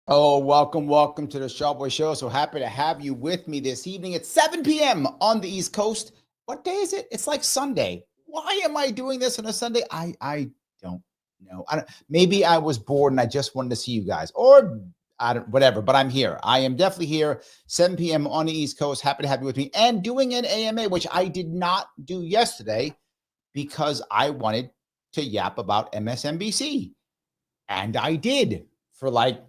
Oh, welcome to the Sharpe Way Show. So happy to have you with me this evening at 7 p.m. on the East Coast. What day is it? It's like Sunday. Why am I doing this on a Sunday? I don't know. Maybe I was bored and I just wanted to see you guys, or I don't, whatever. But I'm here. I am definitely here. 7 p.m. on the East Coast. Happy to have you with me and doing an AMA, which I did not do yesterday because I wanted to yap about MSNBC, and I did for like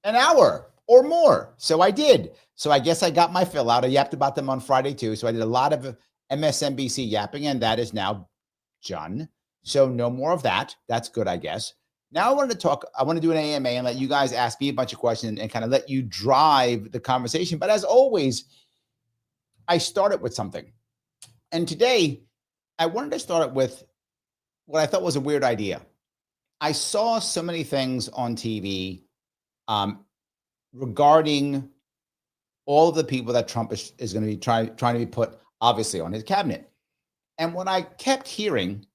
an hour or more. So I did. So I guess I got my fill out. I yapped about them on Friday too. So I did a lot of MSNBC yapping, and that is now done. So no more of that. That's good, I guess. Now I want to do an AMA and let you guys ask me a bunch of questions and kind of let you drive the conversation. But as always, I started with something. And today I wanted to start it with what I thought was a weird idea. I saw so many things on TV regarding all of the people that Trump is going to be trying to be put, obviously, on his cabinet. And what I kept hearing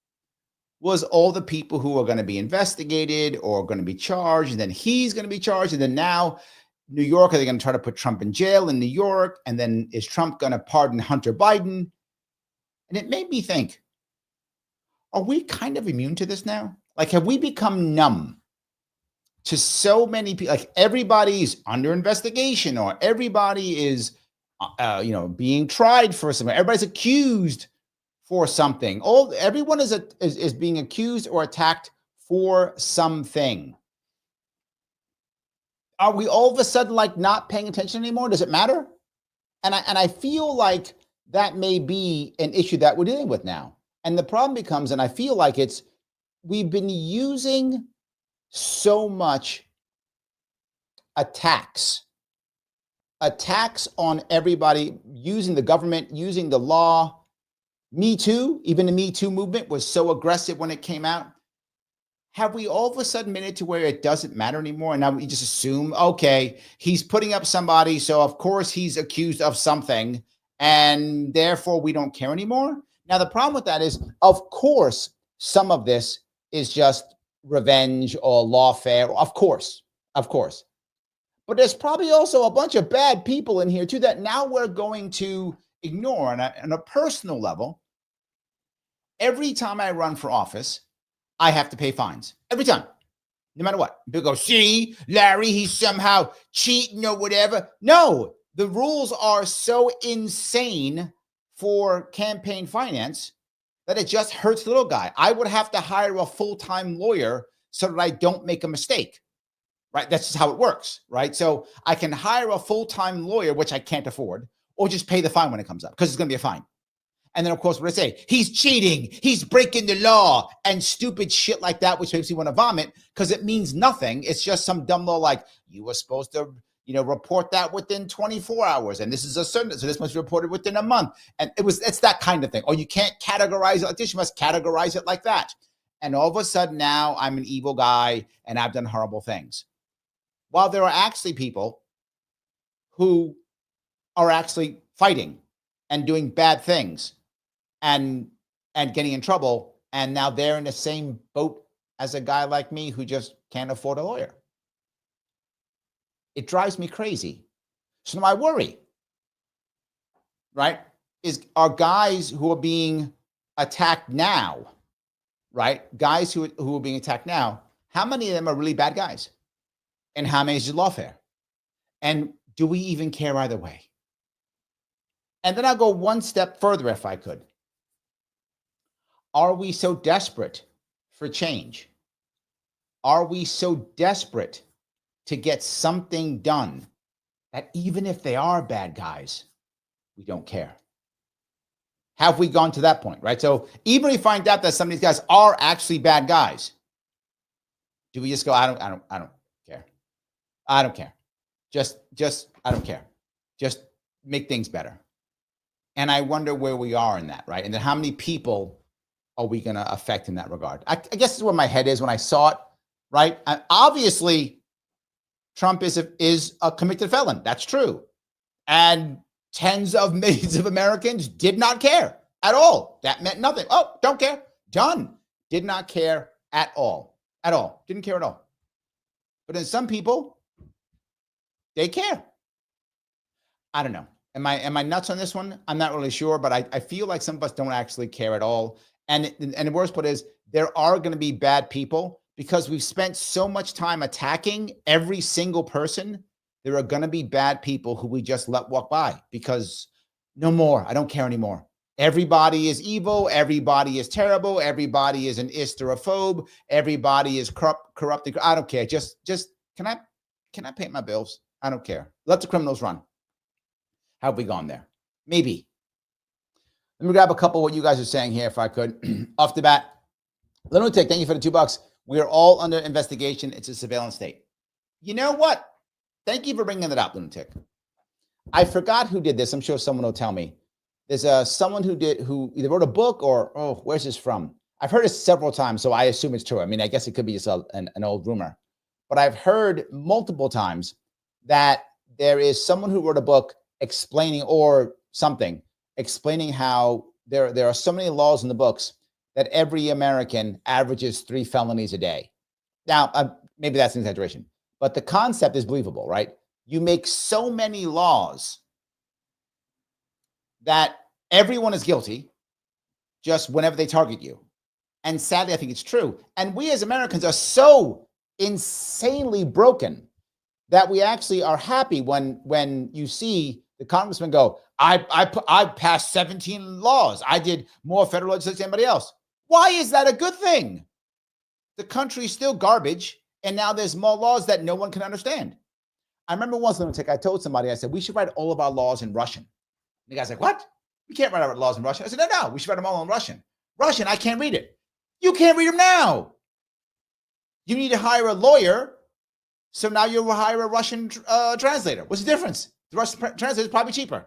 was all the people who are going to be investigated or going to be charged, and then he's going to be charged, and then now New York, are they going to try to put Trump in jail in New York? And then is Trump going to pardon Hunter Biden? And it made me think, are we kind of immune to this now? Like, have we become numb to so many people? Like, everybody's under investigation, or everybody is, being tried for something. Everybody's accused for something. Everyone is being accused or attacked for something. Are we all of a sudden like not paying attention anymore? Does it matter? And I feel like that may be an issue that we're dealing with now. And the problem becomes, and I feel like we've been using so much attacks on everybody, using the government, using the law. Me Too, even the Me Too movement was so aggressive when it came out. Have we all of a sudden made it to where it doesn't matter anymore? And now we just assume, okay, he's putting up somebody, so of course he's accused of something, and therefore we don't care anymore. Now, the problem with that is, of course, some of this is just revenge or lawfare. Of course. But there's probably also a bunch of bad people in here too that now we're going to ignore. On a personal level, every time I run for office, I have to pay fines. Every time. No matter what. People go, see, Larry, he's somehow cheating or whatever. No, the rules are so insane for campaign finance that it just hurts the little guy. I would have to hire a full-time lawyer so that I don't make a mistake, right? That's just how it works, right? So I can hire a full-time lawyer, which I can't afford, or just pay the fine when it comes up, because it's going to be a fine. And then, of course, what I say, he's cheating, he's breaking the law, and stupid shit like that, which makes me want to vomit, because it means nothing. It's just some dumb law like, you were supposed to report that within 24 hours. And this is a certain, so this must be reported within a month. And it's that kind of thing. Or you can't categorize it like this, you must categorize it like that. And all of a sudden now I'm an evil guy and I've done horrible things. While there are actually people who are actually fighting and doing bad things and getting in trouble. And now they're in the same boat as a guy like me who just can't afford a lawyer. It drives me crazy. So now I worry, right? Are guys who are being attacked now, right? Guys who are being attacked now, how many of them are really bad guys? And how many is lawfare? And do we even care either way? And then I'll go one step further if I could. Are we so desperate for change? Are we so desperate to get something done that even if they are bad guys, we don't care? Have we gone to that point, right? So even if we find out that some of these guys are actually bad guys, do we just go, I don't care. I don't care. Just I don't care. Just make things better. And I wonder where we are in that, right? And then how many people are we going to affect in that regard? I guess this is where my head is when I saw it, right? And obviously, Trump is a convicted felon. That's true. And tens of millions of Americans did not care at all. That meant nothing. Oh, don't care. Done. Did not care at all. At all. Didn't care at all. But then some people They care. I don't know. Am I nuts on this one? I'm not really sure, but I feel like some of us don't actually care at all. And the worst part is there are going to be bad people because we've spent so much time attacking every single person. There are going to be bad people who we just let walk by because no more. I don't care anymore. Everybody is evil. Everybody is terrible. Everybody is an isterophobe. Everybody is corrupted. I don't care. Just can I pay my bills? I don't care. Let the criminals run. How have we gone there? Maybe. Let me grab a couple of what you guys are saying here, if I could. Off the bat, Lunatic, thank you for the $2. We are all under investigation. It's a surveillance state. You know what? Thank you for bringing it up, Lunatic. I forgot who did this. I'm sure someone will tell me. There's someone who either wrote a book or, where's this from? I've heard it several times, so I assume it's true. I mean, I guess it could be just an old rumor. But I've heard multiple times that there is someone who wrote a book explaining or something, explaining how there are so many laws in the books that every American averages 3 felonies a day. Now, maybe that's an exaggeration, but the concept is believable, right? You make so many laws that everyone is guilty just whenever they target you. And sadly, I think it's true. And we as Americans are so insanely broken that we actually are happy when you see the congressman go, I passed 17 laws. I did more federal legislation than anybody else. Why is that a good thing? The country is still garbage, and now there's more laws that no one can understand. I remember once, I told somebody, I said, we should write all of our laws in Russian. And the guy's like, what? We can't write our laws in Russian. I said, no, we should write them all in Russian. Russian, I can't read it. You can't read them now. You need to hire a lawyer, so now you'll hire a Russian translator. What's the difference? The Russian translator is probably cheaper.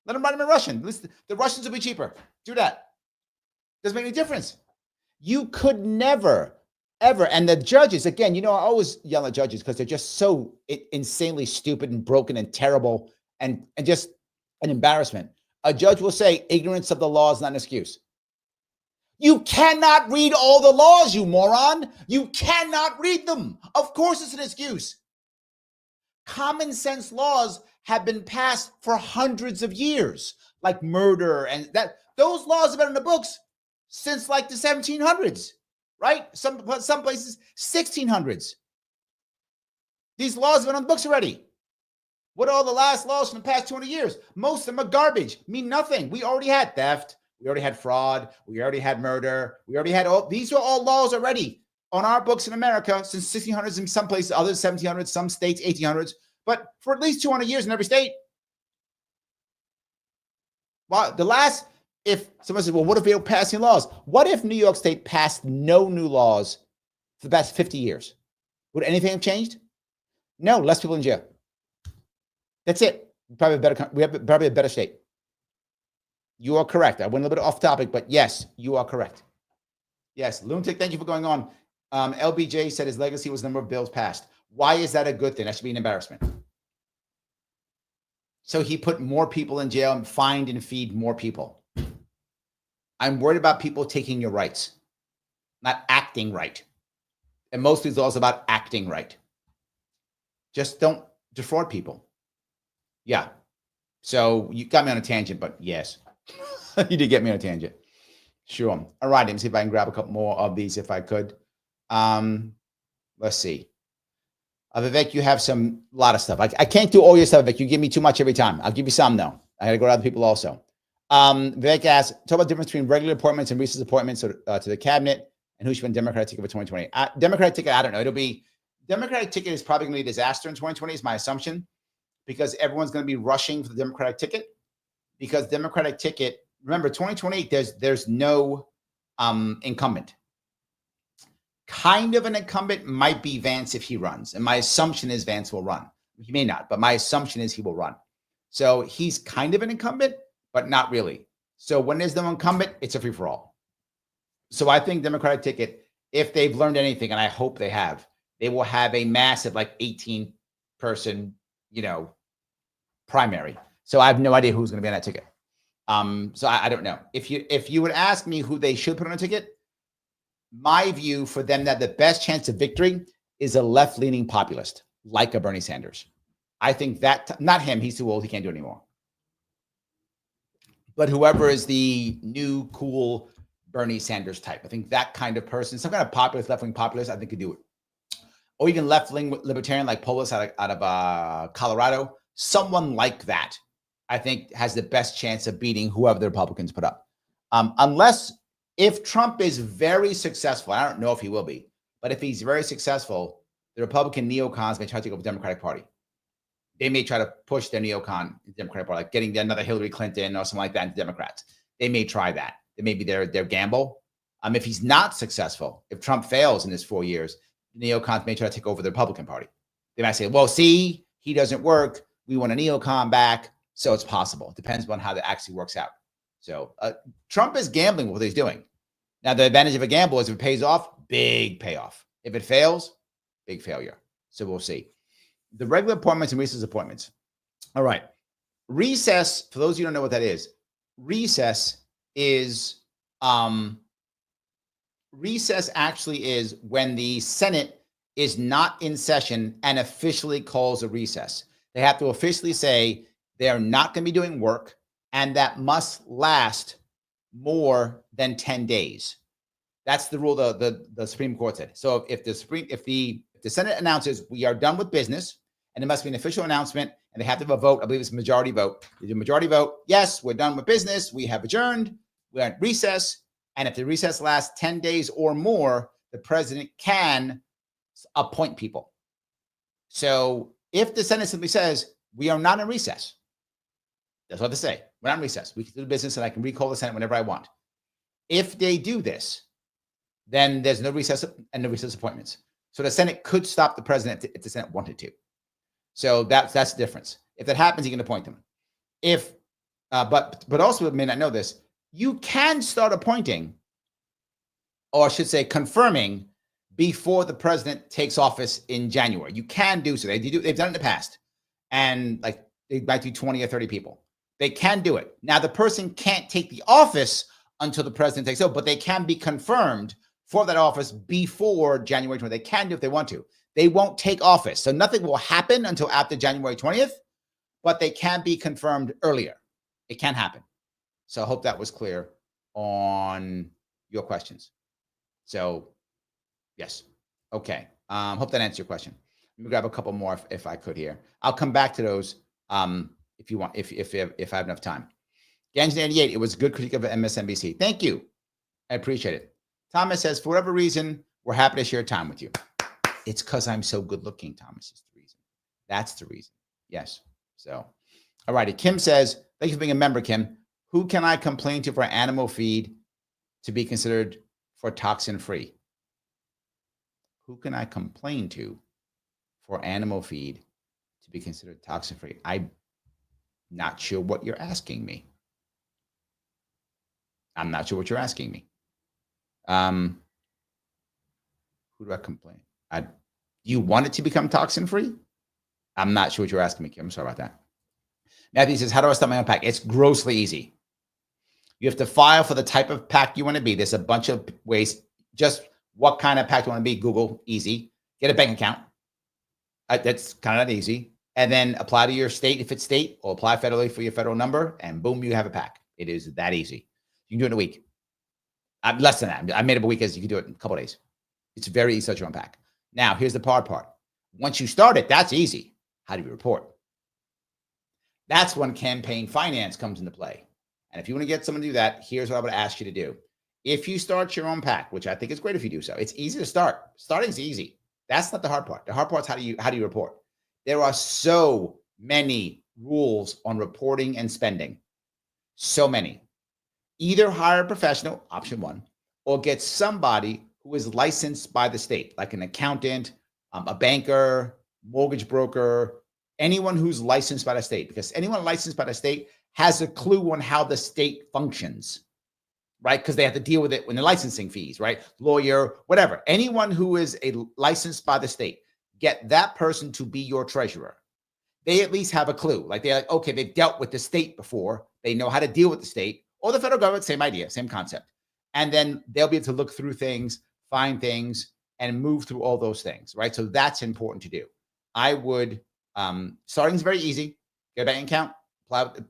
Let them write them in Russian. At least the Russians will be cheaper. Do that. Doesn't make any difference. You could never, ever, and the judges, again, I always yell at judges because they're just so insanely stupid and broken and terrible and just an embarrassment. A judge will say ignorance of the law is not an excuse. You cannot read all the laws, you moron. You cannot read them. Of course it's an excuse. Common sense laws have been passed for hundreds of years, like murder and that. Those laws have been in the books since like the 1700s, right? Some places 1600s. These laws have been on the books already. What are all the last laws from the past 200 years? Most of them are garbage, mean nothing. We already had theft. We already had fraud. We already had murder. We already had these are all laws already on our books in America since 1600s in some places, others 1700s, some states 1800s, but for at least 200 years in every state. Well, if someone says, well, what if they were passing laws? What if New York State passed no new laws for the past 50 years? Would anything have changed? No, less people in jail. That's it. We have probably a better state. You are correct. I went a little bit off topic, but yes, you are correct. Yes, Lunatic, thank you for going on. LBJ said his legacy was the number of bills passed. Why is that a good thing? That should be an embarrassment. So he put more people in jail and fined and feed more people. I'm worried about people taking your rights, not acting right. And most of these laws are about acting right. Just don't defraud people. Yeah. So you got me on a tangent, but yes, you did get me on a tangent. Sure. All right. Let me see if I can grab a couple more of these if I could. Let's see. Vivek, you have a lot of stuff. I can't do all your stuff, Vivek. You give me too much every time. I'll give you some, though. I got to go to other people also. Vivek asks, talk about the difference between regular appointments and recess appointments to the cabinet and who should win Democratic ticket for 2020. Democratic ticket, I don't know. Democratic ticket is probably going to be a disaster in 2020 is my assumption, because everyone's going to be rushing for the Democratic ticket. Because Democratic ticket, remember, 2028, there's no incumbent. Kind of an incumbent might be Vance if he runs. And my assumption is Vance will run. He may not, but my assumption is he will run. So he's kind of an incumbent, but not really. So when there's no incumbent, it's a free-for-all. So I think Democratic ticket, if they've learned anything, and I hope they have, they will have a massive, like 18-person, primary. So I have no idea who's going to be on that ticket. So I don't know. If you would ask me who they should put on a ticket, my view for them that the best chance of victory is a left-leaning populist, like a Bernie Sanders. I think that, not him, he's too old, he can't do it anymore. But whoever is the new, cool Bernie Sanders type, I think that kind of person, some kind of populist, left-wing populist, I think could do it. Or even left-wing libertarian like Polis out of Colorado, someone like that, I think has the best chance of beating whoever the Republicans put up. Unless, if Trump is very successful, I don't know if he will be, but if he's very successful, the Republican neocons may try to take over the Democratic Party. They may try to push their neocon in the Democratic Party, like getting another Hillary Clinton or something like that into Democrats. They may try that. It may be their gamble. If he's not successful, if Trump fails in his 4 years, the neocons may try to take over the Republican Party. They might say, well, see, he doesn't work. We want a neocon back. So it's possible. It depends on how that actually works out. So Trump is gambling with what he's doing. Now, the advantage of a gamble is if it pays off, big payoff. If it fails, big failure. So we'll see. The regular appointments and recess appointments. All right. Recess, for those of you who don't know what that is, recess actually is when the Senate is not in session and officially calls a recess. They have to officially say they're not going to be doing work, and that must last more than 10 days. That's the rule the Supreme Court said. So if the Senate announces we are done with business, and it must be an official announcement, and they have to have a vote, I believe it's a majority vote. They do a majority vote. Yes, we're done with business. We have adjourned. We're at recess. And if the recess lasts 10 days or more, the president can appoint people. So if the Senate simply says, we are not in recess, that's what they say. We're not in recess. We can do business and I can recall the Senate whenever I want. If they do this, then there's no recess and no recess appointments. So the Senate could stop the president if the Senate wanted to. So that's the difference. If that happens, you can appoint them. But also, you may not know this, you can start appointing, or I should say confirming, before the president takes office in January. You can do so. They've done it in the past. And like they might do 20 or 30 people. They can do it. Now, the person can't take the office until the president takes over, but they can be confirmed for that office before January 20th. They can do if they want to. They won't take office. So nothing will happen until after January 20th, but they can be confirmed earlier. It can happen. So I hope that was clear on your questions. So yes. Okay. Hope that answered your question. Let me grab a couple more if I could here. I'll come back to those if you want, if I have enough time. Ganjan 88, it was a good critique of MSNBC. Thank you. I appreciate it. Thomas says, for whatever reason, we're happy to share time with you. It's because I'm so good looking, Thomas, is the reason. That's the reason. Yes. So, all righty. Kim says, thank you for being a member, Kim. Who can I complain to for animal feed to be considered for toxin free? Who can I complain to for animal feed to be considered toxin free? I'm not sure what you're asking me. I'm not sure what you're asking me. Who do I complain? You want it to become toxin free? I'm not sure what you're asking me, Kim. I'm sorry about that. Matthew says, how do I start my own pack? It's grossly easy. You have to file for the type of pack you want to be. There's a bunch of ways. Just what kind of pack you want to be? Google, easy. Get a bank account. That's kind of not easy. And then apply to your state if it's state, or apply federally for your federal number, and boom, you have a pack. It is that easy. You can do it in a week. Less than that. I made it a week as you can do it in a couple of days. It's very easy to start your own pack. Now, here's the hard part. Once you start it, that's easy. How do you report? That's when campaign finance comes into play. And if you want to get someone to do that, here's what I would ask you to do. If you start your own pack, which I think is great if you do so, it's easy to start. Starting is easy. That's not the hard part. The hard part is how do you report? There are so many rules on reporting and spending. So many. Either hire a professional, option one, or get somebody who is licensed by the state, like an accountant, a banker, mortgage broker, anyone who's licensed by the state, because anyone licensed by the state has a clue on how the state functions, right? Because they have to deal with it when the licensing fees, right? Lawyer, whatever. Anyone who is licensed by the state, get that person to be your treasurer. They at least have a clue. Like they're like, okay, they've dealt with the state before. They know how to deal with the state or the federal government. Same idea, same concept. And then they'll be able to look through things, find things, and move through all those things, right? So that's important to do. I would Starting is very easy. Get a bank account,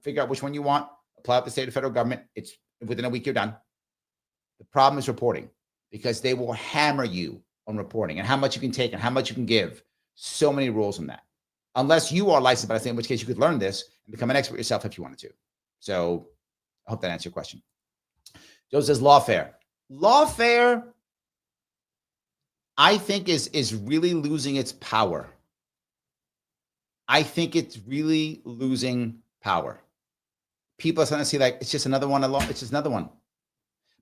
figure out which one you want, apply with the state or federal government. It's within a week, you're done. The problem is reporting, because they will hammer you on reporting and how much you can take and how much you can give. So many rules on that. Unless you are licensed by the state, in which case you could learn this and become an expert yourself if you wanted to. So I hope that answers your question. Joe says lawfare. Lawfare, I think, is really losing its power. I think it's really losing power. People are starting to see like it's just another one. It's just another one.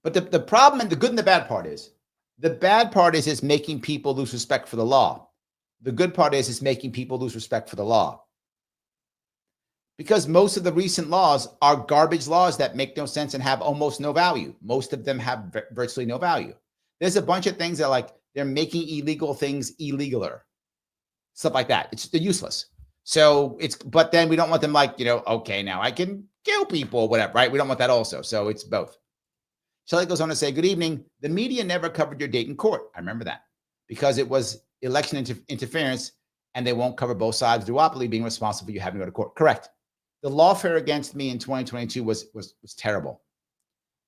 But the problem, and the good and the bad part is, the bad part is making people lose respect for the law. The good part is it's making people lose respect for the law. Because most of the recent laws are garbage laws that make no sense and have almost no value. Most of them have virtually no value. There's a bunch of things that like they're making illegal things illegaler. Stuff like that. They're useless. So but then we don't want them like, okay, now I can kill people or whatever, right? We don't want that also. So it's both. Shelley goes on to say, good evening. The media never covered your date in court. I remember that because it was election interference and they won't cover both sides. Duopoly being responsible for you having to go to court. Correct. The lawfare against me in 2022 was terrible.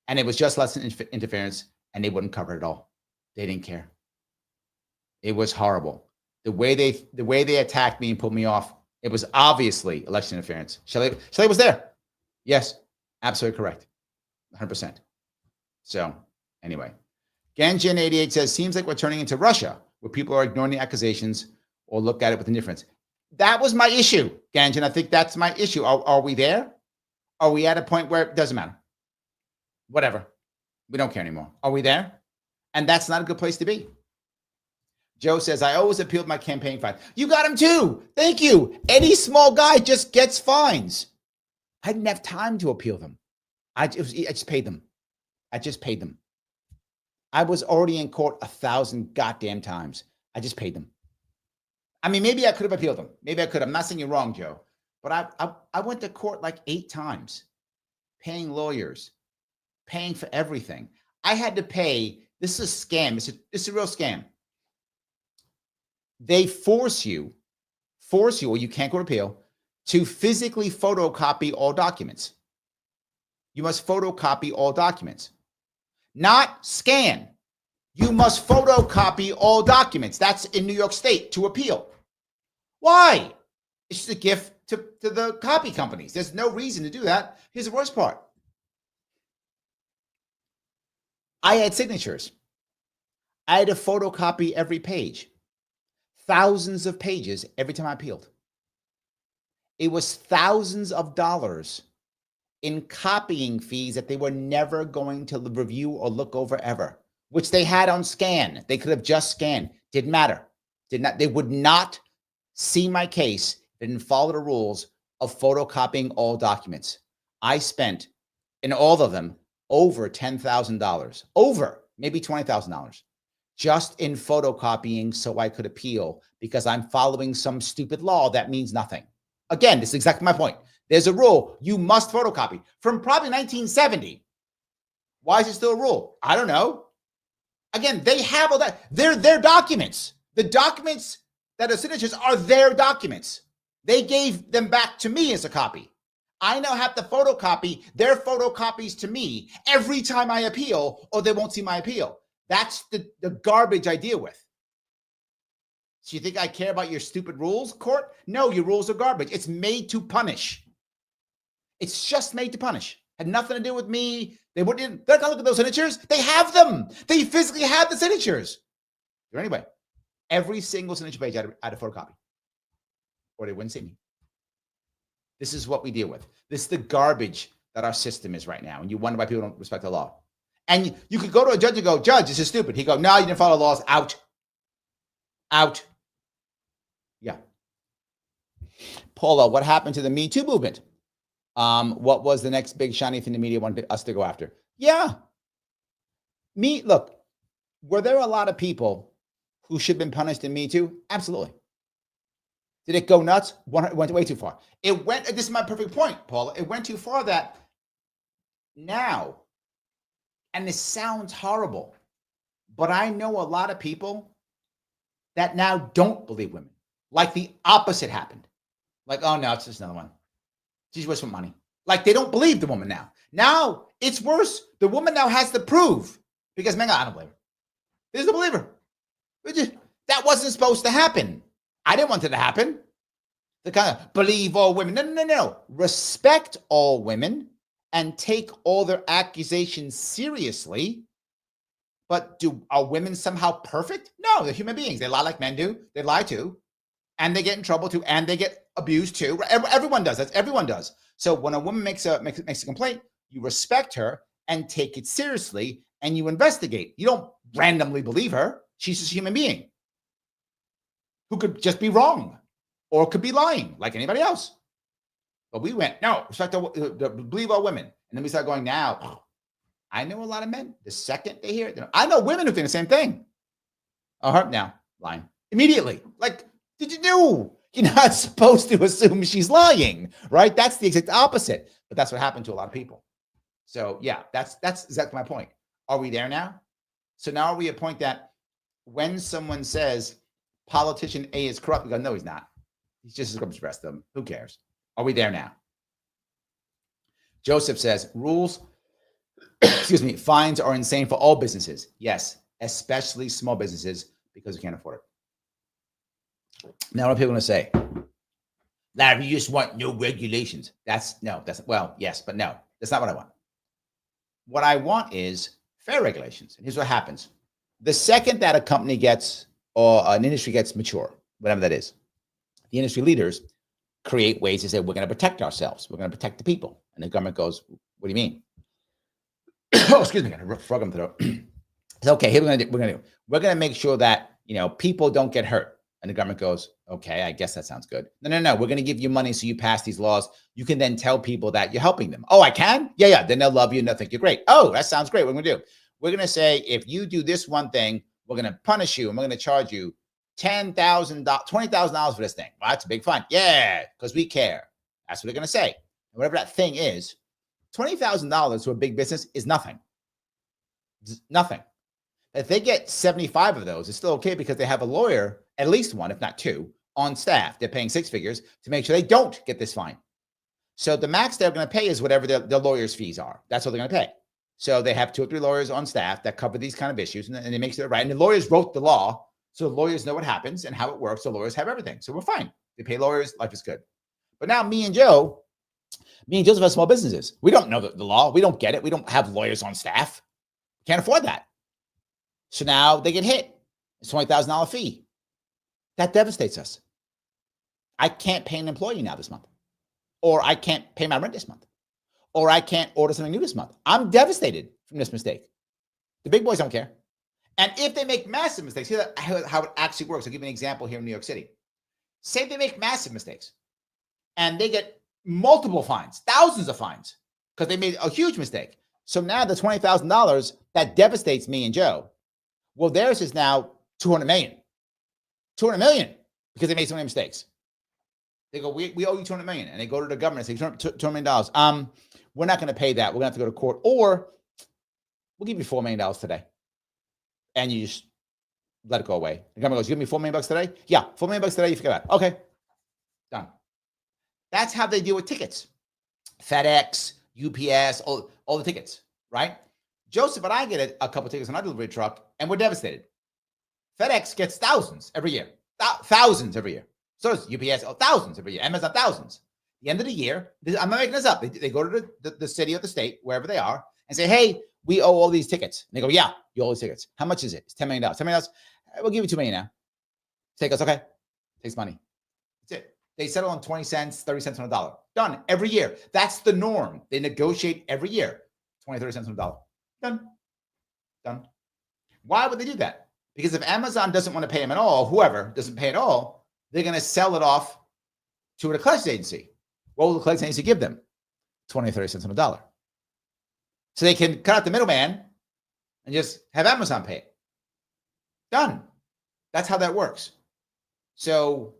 And it was just less than interference and they wouldn't cover it at all. They didn't care. It was horrible. The way they attacked me and put me off, it was obviously election interference. Shelley was there. Yes, absolutely correct. 100%. So anyway, Ganjin88 says, seems like we're turning into Russia, where people are ignoring the accusations or look at it with indifference. That was my issue, Ganjin. I think that's my issue. Are we there? Are we at a point where it doesn't matter? Whatever. We don't care anymore. Are we there? And that's not a good place to be. Joe says, I always appealed my campaign fine. You got him too. Thank you. Any small guy just gets fines. I didn't have time to appeal them. I just paid them. I just paid them. I was already in court 1,000 goddamn times. I just paid them. I mean, maybe I could have appealed them. Maybe I could. I'm not saying you're wrong, Joe. But I went to court like 8 times, paying lawyers, paying for everything. I had to pay. This is a scam. It's a real scam. They force you, or you can't go to appeal, to physically photocopy all documents. You must photocopy all documents. Not scan. You must photocopy all documents. That's in New York State to appeal. Why? It's just a gift to the copy companies. There's no reason to do that. Here's the worst part. I had signatures. I had to photocopy every page. Thousands of pages every time I appealed. It was thousands of dollars in copying fees that they were never going to review or look over ever, which they had on scan. They could have just scanned. Didn't matter. They would not see my case. They didn't follow the rules of photocopying all documents. I spent in all of them over $10,000, over maybe $20,000 just in photocopying so I could appeal because I'm following some stupid law that means nothing. Again, this is exactly my point. There's a rule. You must photocopy from probably 1970. Why is it still a rule? I don't know. Again, they have all that. They're their documents. The documents that are signatures are their documents. They gave them back to me as a copy. I now have to photocopy their photocopies to me every time I appeal, or they won't see my appeal. That's the garbage I deal with. So you think I care about your stupid rules, court? No, your rules are garbage. It's made to punish. It's just made to punish. Had nothing to do with me. They're not going to look at those signatures. They have them. They physically have the signatures. So anyway, every single signature page I had a photocopy, or they wouldn't see me. This is what we deal with. This is the garbage that our system is right now. And you wonder why people don't respect the law. And you could go to a judge and go, Judge, this is stupid. He'd go, no, you didn't follow the laws. Out. Out. Yeah. Paula, what happened to the Me Too movement? What was the next big shiny thing the media wanted us to go after? Yeah. Look, were there a lot of people who should have been punished in Me Too? Absolutely. Did it go nuts? It went way too far. This is my perfect point, Paula. It went too far that now, and this sounds horrible, but I know a lot of people that now don't believe women. Like the opposite happened. Like, oh no, it's just another one. She's worth some money. Like they don't believe the woman now. Now it's worse. The woman now has to prove because man, I don't believe her. There's no believer. That wasn't supposed to happen. I didn't want it to happen. The kind of believe all women. No. Respect all women and take all their accusations seriously. But are women somehow perfect? No, they're human beings. They lie like men do. They lie too. And they get in trouble too. And they get abused too. Everyone does. Everyone does. So when a woman makes a complaint, you respect her and take it seriously and you investigate. You don't randomly believe her. She's just a human being who could just be wrong or could be lying like anybody else. But we went, no, respect believe all women. And then we started going, now, I know a lot of men, the second they hear it, I know women who think the same thing. Oh, her now, lying. Immediately. Like, did you know? You're not supposed to assume she's lying, right? That's the exact opposite. But that's what happened to a lot of people. So yeah, that's exactly my point. Are we there now? So now are we at a point that when someone says politician A is corrupt, we go, no, he's not. He's just as corrupt as the rest of them. Who cares? Are we there now? Joseph says rules, fines are insane for all businesses. Yes, especially small businesses because we can't afford it. Now, what are people going to say? Larry, you just want no regulations. Well, yes, but no, that's not what I want. What I want is fair regulations. And here's what happens. The second that a company gets or an industry gets mature, whatever that is, the industry leaders create ways to say, we're going to protect ourselves. We're going to protect the people. And the government goes, what do you mean? Oh, excuse me, I got a frog in the throat. It's okay, here we're going to do. We're going to make sure that, people don't get hurt. And the government goes, okay, I guess that sounds good. No. We're going to give you money so you pass these laws. You can then tell people that you're helping them. Oh, I can? Yeah. Then they'll love you and they'll think you're great. Oh, that sounds great. What we're going to do? We're going to say, if you do this one thing, we're going to punish you and we're going to charge you $10,000, $20,000 for this thing. Well, that's a big fine. Yeah, because we care. That's what they're going to say. And whatever that thing is, $20,000 to a big business is nothing. It's nothing. If they get 75 of those, it's still okay because they have a lawyer, at least one, if not two, on staff. They're paying six figures to make sure they don't get this fine. So the max they're going to pay is whatever their lawyer's fees are. That's what they're going to pay. So they have 2 or 3 lawyers on staff that cover these kind of issues, and they make sure they're right. And the lawyers wrote the law, so the lawyers know what happens and how it works. So lawyers have everything. So we're fine. They pay lawyers. Life is good. But now me and Joseph have small businesses. We don't know the law. We don't get it. We don't have lawyers on staff. Can't afford that. So now they get hit. It's $20,000 fee. That devastates us. I can't pay an employee now this month. Or I can't pay my rent this month. Or I can't order something new this month. I'm devastated from this mistake. The big boys don't care. And if they make massive mistakes, here's how it actually works. I'll give you an example here in New York City. Say they make massive mistakes and they get multiple fines, thousands of fines, because they made a huge mistake. So now the $20,000 that devastates me and Joe, well, theirs is now 200 million. 200 million because they made so many mistakes. They go, we owe you 200 million. And they go to the government and say, $200 million. We're not going to pay that. We're going to have to go to court, or we'll give you $4 million today. And you just let it go away. The government goes, you give me $4 million today? Yeah, $4 million today. You forget about it. Okay, done. That's how they deal with tickets. FedEx, UPS, all the tickets, right? Joseph and I get a couple tickets on our delivery truck, and we're devastated. FedEx gets thousands every year. Thousands every year. So does UPS, thousands every year. Amazon, thousands. At the end of the year, I'm not making this up. They go to the city or the state, wherever they are, and say, hey, we owe all these tickets. And they go, yeah, you owe these tickets. How much is it? It's $10 million. $10 million. We'll give you $2 million now. Take us, okay. Takes money. That's it. They settle on 20 cents, 30 cents on a dollar. Done. Every year. That's the norm. They negotiate every year. 20, 30 cents on a dollar. Done. Why would they do that? Because if Amazon doesn't want to pay them at all, whoever doesn't pay at all, they're going to sell it off to a collection agency. What will the collection agency give them? 20, 30 cents on a dollar. So they can cut out the middleman and just have Amazon pay it. Done. That's how that works. So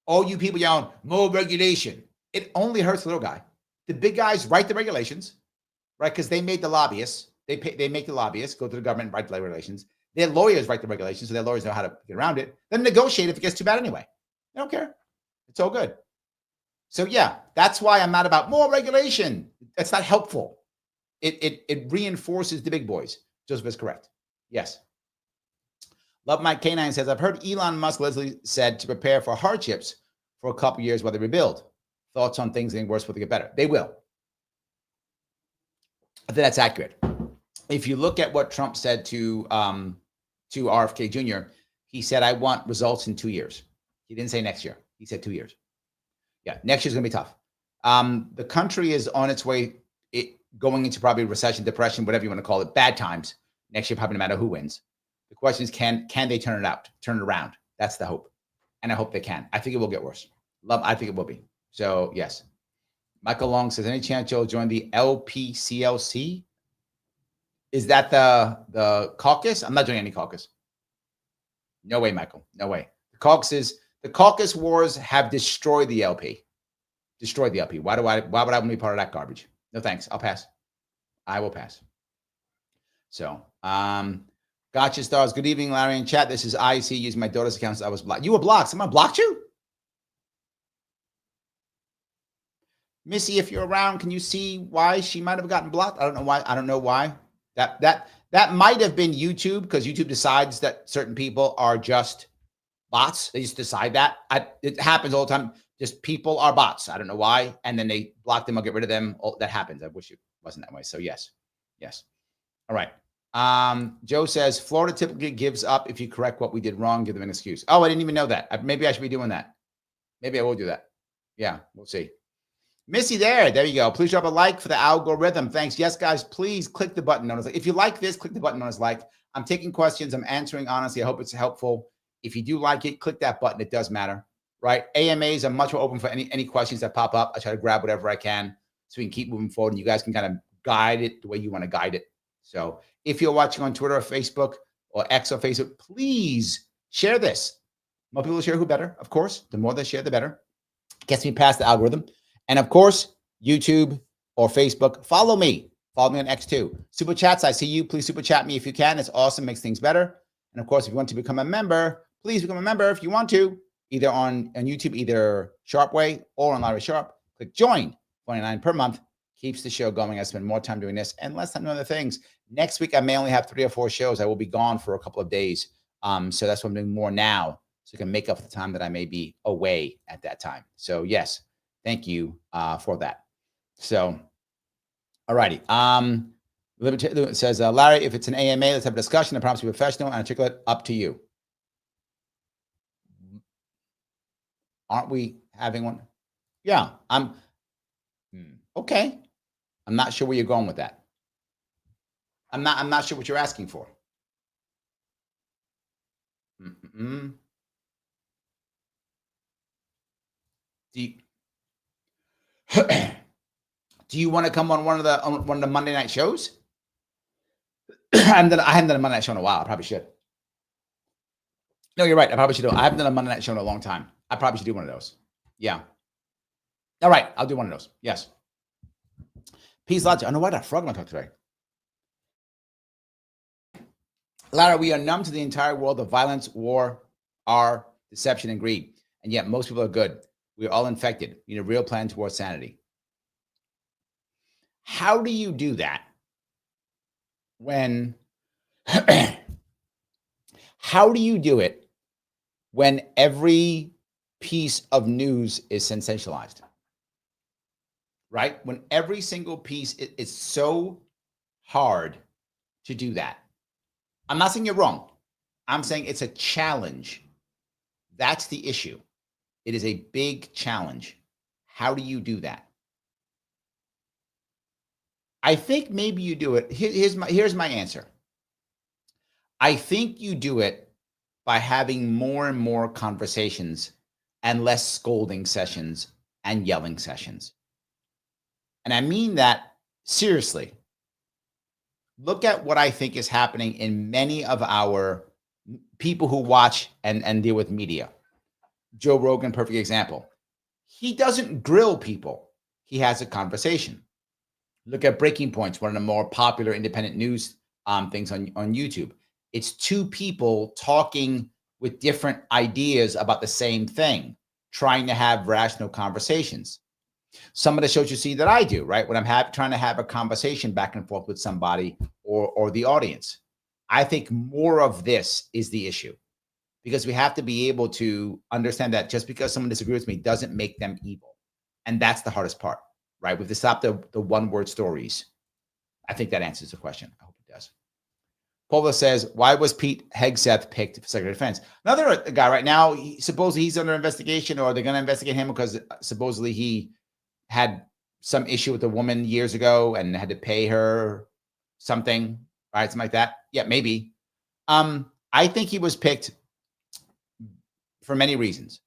all you people yelling, more regulation. It only hurts the little guy. The big guys write the regulations, right? Because they made the lobbyists. They make the lobbyists go to the government and write the regulations. Their lawyers write the regulations, so their lawyers know how to get around it. Then negotiate if it gets too bad anyway. They don't care. It's all good. So yeah, that's why I'm not about more regulation. That's not helpful. It reinforces the big boys. Joseph is correct. Yes. Love Mike K9 says, I've heard Elon Musk, Leslie said, to prepare for hardships for a couple years while they rebuild. Thoughts on things getting worse will they get better? They will. I think that's accurate. If you look at what Trump said to RFK Jr., he said, I want results in 2 years. He didn't say next year. He said 2 years. Yeah, next year's going to be tough. The country is on its way, going into probably recession, depression, whatever you want to call it, bad times. Next year, probably no matter who wins. The question is, can they turn it around? That's the hope. And I hope they can. I think it will get worse. I think it will be. So, yes. Michael Long says, any chance you'll join the LPCLC? Is that the caucus? I'm not joining any caucus. No way, Michael. No way. The caucus wars have destroyed the LP. Destroyed the LP. Why would I want to be part of that garbage? No thanks. I'll pass. I will pass. So, gotcha stars. Good evening, Larry in chat. This is IC using my daughter's account. I was blocked. You were blocked. Someone blocked you? Missy, if you're around, can you see why she might have gotten blocked? I don't know why. I don't know why. That might have been YouTube, because YouTube decides that certain people are just bots. They just decide that. It happens all the time. Just people are bots. I don't know why. And then they block them or get rid of them. That happens. I wish it wasn't that way. So yes. Yes. All right. Joe says, Florida typically gives up if you correct what we did wrong, give them an excuse. Oh, I didn't even know that. Maybe I should be doing that. Maybe I will do that. Yeah, we'll see. Missy there you go. Please drop a like for the algorithm. Thanks. Yes, guys, please click the button on us. If you like this, click the button on us like. I'm taking questions. I'm answering honestly. I hope it's helpful. If you do like it, click that button. It does matter, right? AMAs are much more open for any questions that pop up. I try to grab whatever I can so we can keep moving forward, and you guys can kind of guide it the way you want to guide it. So if you're watching on Twitter or Facebook or X or Facebook, please share this. More people share, who better, of course. The more they share, the better. Gets me past the algorithm. And of course, YouTube or Facebook, follow me. Follow me on X too. Super chats, I see you. Please super chat me if you can. It's awesome, makes things better. And of course, if you want to become a member, please become a member if you want to, either on YouTube, either Sharpe Way or on Larry Sharpe. Click join, $29 per month. Keeps the show going. I spend more time doing this and less time doing other things. Next week, I may only have 3 or 4 shows. I will be gone for a couple of days. So that's what I'm doing more now, so I can make up for the time that I may be away at that time. So yes, thank you for that. So, all righty. It says, Larry, if it's an AMA, let's have a discussion. I promise to be professional and articulate. Up to you. Aren't we having one? Yeah, okay. I'm not sure where you're going with that. I'm not sure what you're asking for. Do you want to come on one of the Monday night shows? I haven't done a Monday night show in a while. I probably should. No, you're right. I probably should do. I haven't done a Monday night show in a long time. I probably should do one of those. Yeah. All right. I'll do one of those. Yes. Peace, logic. I know why that frog not talk today. Lara, we are numb to the entire world of violence, war, deception, and greed. And yet most people are good. We are all infected. We need a real plan towards sanity. How do you do that when, how do you do it when every piece of news is sensationalized? Right? When every single piece is so hard to do that. I'm not saying you're wrong. I'm saying it's a challenge. That's the issue. It is a big challenge. How do you do that? I think maybe you do it. Here's my answer. I think you do it by having more and more conversations and less scolding sessions and yelling sessions. And I mean that seriously. Look at what I think is happening in many of our people who watch and deal with media. Joe Rogan, perfect example. He doesn't grill people. He has a conversation. Look at Breaking Points, one of the more popular independent news things on YouTube. It's 2 people talking with different ideas about the same thing, trying to have rational conversations. Some of the shows you see that I do, right? When I'm trying to have a conversation back and forth with somebody or the audience. I think more of this is the issue, because we have to be able to understand that just because someone disagrees with me doesn't make them evil. And that's the hardest part, right? We have to stop the one-word stories. I think that answers the question. I hope it does. Paula says, why was Pete Heth picked for Secretary of Defense? Another guy right now, supposedly he's under investigation, or they're going to investigate him because supposedly he had some issue with a woman years ago and had to pay her something, right? Something like that. Yeah, maybe. I think he was picked for many reasons.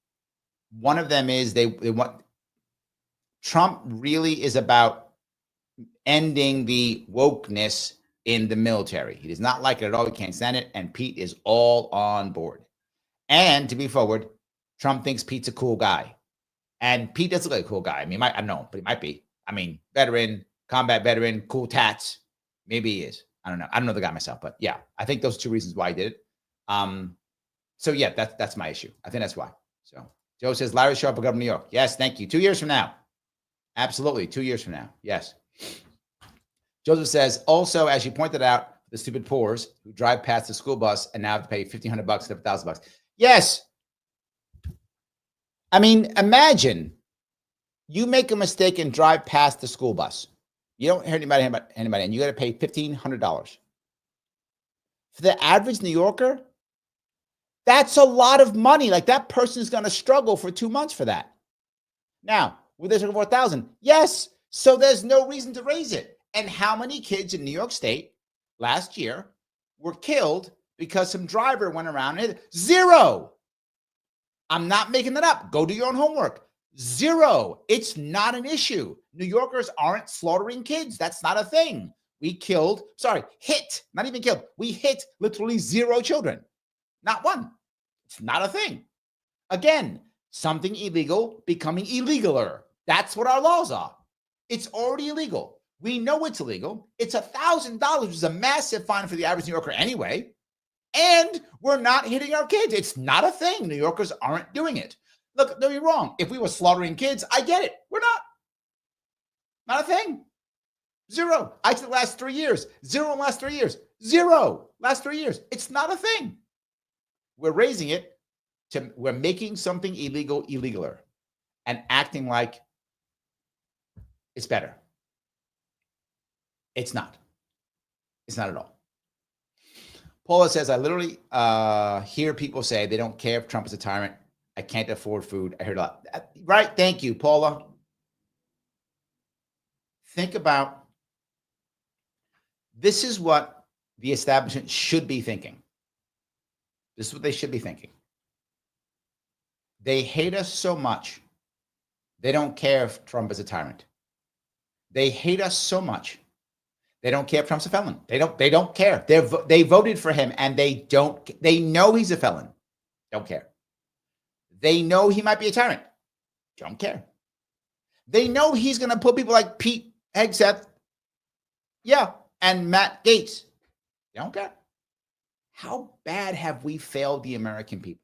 One of them is they want, Trump really is about ending the wokeness in the military. He does not like it at all. He can't stand it. And Pete is all on board. And to be forward, Trump thinks Pete's a cool guy. And Pete does look like a cool guy. I mean, I don't know, but he might be. I mean, veteran, combat veteran, cool tats. Maybe he is. I don't know. I don't know the guy myself, but yeah, I think those are two reasons why he did it. So yeah, that's my issue. I think that's why. So Joe says, Larry Sharpe, Governor of New York. Yes, thank you. 2 years from now. Absolutely. 2 years from now. Yes. Joseph says, also, as you pointed out, the stupid poors who drive past the school bus and now have to pay $1,500 instead of $1,000. Yes. I mean, imagine you make a mistake and drive past the school bus. You don't hear anybody, and you got to pay $1,500. For the average New Yorker, that's a lot of money. Like, that person's going to struggle for 2 months for that. Now, will they struggle for $1,000? Yes. So there's no reason to raise it. And how many kids in New York State last year were killed because some driver went around and hit? Zero. I'm not making that up. Go do your own homework. Zero. It's not an issue. New Yorkers aren't slaughtering kids. That's not a thing. We hit, not even killed. We hit literally 0 children. Not one. It's not a thing. Again, something illegal becoming illegaler. That's what our laws are. It's already illegal. We know it's illegal. It's $1,000, which is a massive fine for the average New Yorker anyway. And we're not hitting our kids. It's not a thing. New Yorkers aren't doing it. Look, don't be wrong. If we were slaughtering kids, I get it. We're not. Not a thing. Zero. I said the last 3 years. Zero in the last 3 years. Zero last 3 years. It's not a thing. We're raising it to, we're making something illegal illegaler and acting like it's better. It's not. It's not at all. Paula says, I literally hear people say they don't care if Trump is a tyrant. I can't afford food. I heard a lot. Right. Thank you, Paula. Think about, this is what the establishment should be thinking. This is what they should be thinking. They hate us so much. They don't care if Trump is a tyrant. They hate us so much. They don't care if Trump's a felon. They don't care. They voted for him and they know he's a felon. Don't care. They know he might be a tyrant. Don't care. They know he's going to put people like Pete Heth, and Matt Gaetz. They don't care. How bad have we failed the American people?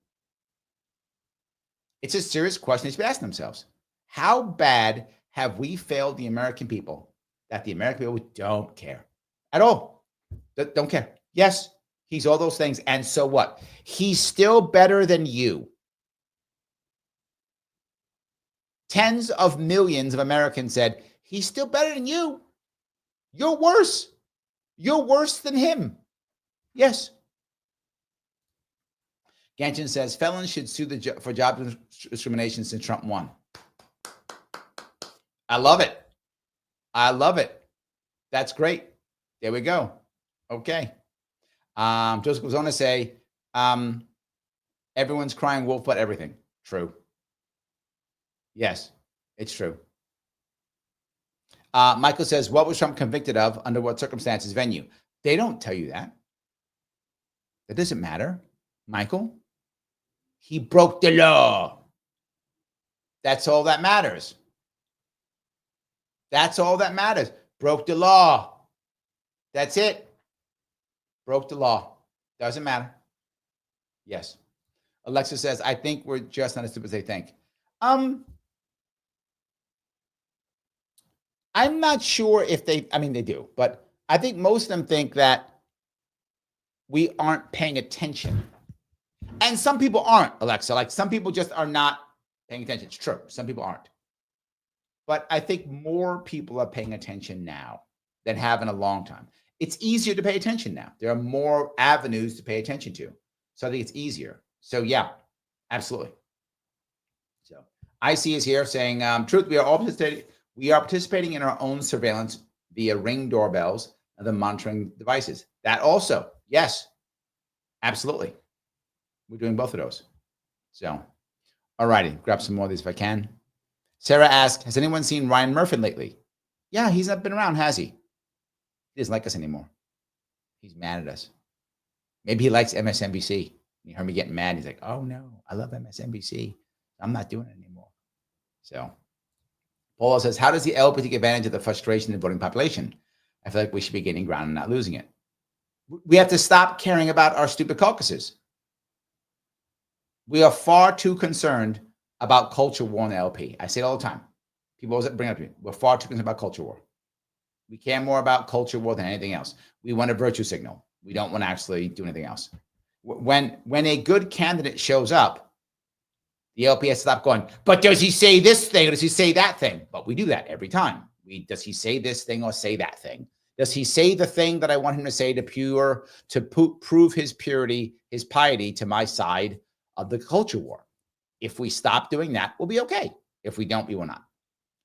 It's a serious question they should be asking themselves. How bad have we failed the American people that the American people don't care at all? Don't care. Yes, he's all those things. And so what? He's still better than you. Tens of millions of Americans said, he's still better than you. You're worse. You're worse than him. Yes. Ganchin says, felons should sue for job discrimination since Trump won. I love it. I love it. That's great. There we go. Okay. Joseph goes on to say, everyone's crying wolf about everything. True. Yes, it's true. Michael says, what was Trump convicted of? Under what circumstances? Venue? They don't tell you that. That doesn't matter, Michael. He broke the law. That's all that matters. That's all that matters. Broke the law. That's it. Broke the law. Doesn't matter. Yes. Alexa says, I think we're just not as stupid as they think. I'm not sure if they do, but I think most of them think that we aren't paying attention. And some people aren't, Alexa. Like some people just are not paying attention. It's true. Some people aren't. But I think more people are paying attention now than have in a long time. It's easier to pay attention now. There are more avenues to pay attention to. So I think it's easier. So yeah, absolutely. So IC is here saying, truth, we are participating in our own surveillance via Ring doorbells and the monitoring devices. That also, yes, absolutely. We're doing both of those. So, all righty, grab some more of these if I can. Sarah asked, has anyone seen Ryan Murphy lately? Yeah, he's not been around, has he? He doesn't like us anymore. He's mad at us. Maybe he likes MSNBC. He heard me getting mad. He's like, oh no, I love MSNBC. I'm not doing it anymore. So Paula says, how does the LP take advantage of the frustration in the voting population? I feel like we should be gaining ground and not losing it. We have to stop caring about our stupid caucuses. We are far too concerned about culture war in the LP. I say it all the time. People always bring it up to me. We're far too concerned about culture war. We care more about culture war than anything else. We want a virtue signal. We don't want to actually do anything else. When a good candidate shows up, the LP has to stop going, but does he say this thing or does he say that thing? But we do that every time. Does he say this thing or say that thing? Does he say the thing that I want him to say to prove his purity, his piety to my side of the culture war? If we stop doing that, we'll be okay. If we don't, we will not.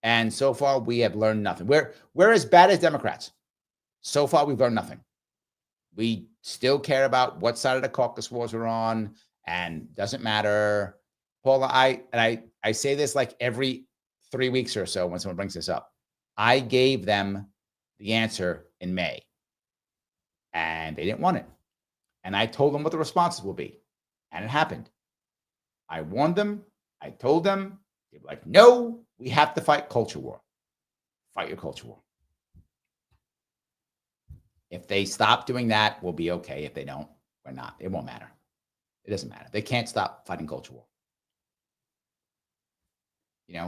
And so far, we have learned nothing. We're as bad as Democrats. So far, we've learned nothing. We still care about what side of the caucus wars we're on, and doesn't matter. Paula, I say this like every 3 weeks or so when someone brings this up. I gave them the answer in May, and they didn't want it. And I told them what the responses will be, and it happened. I warned them. I told them. They were like, no, we have to fight culture war. Fight your culture war. If they stop doing that, we'll be okay. If they don't, we're not. It won't matter. It doesn't matter. They can't stop fighting culture war.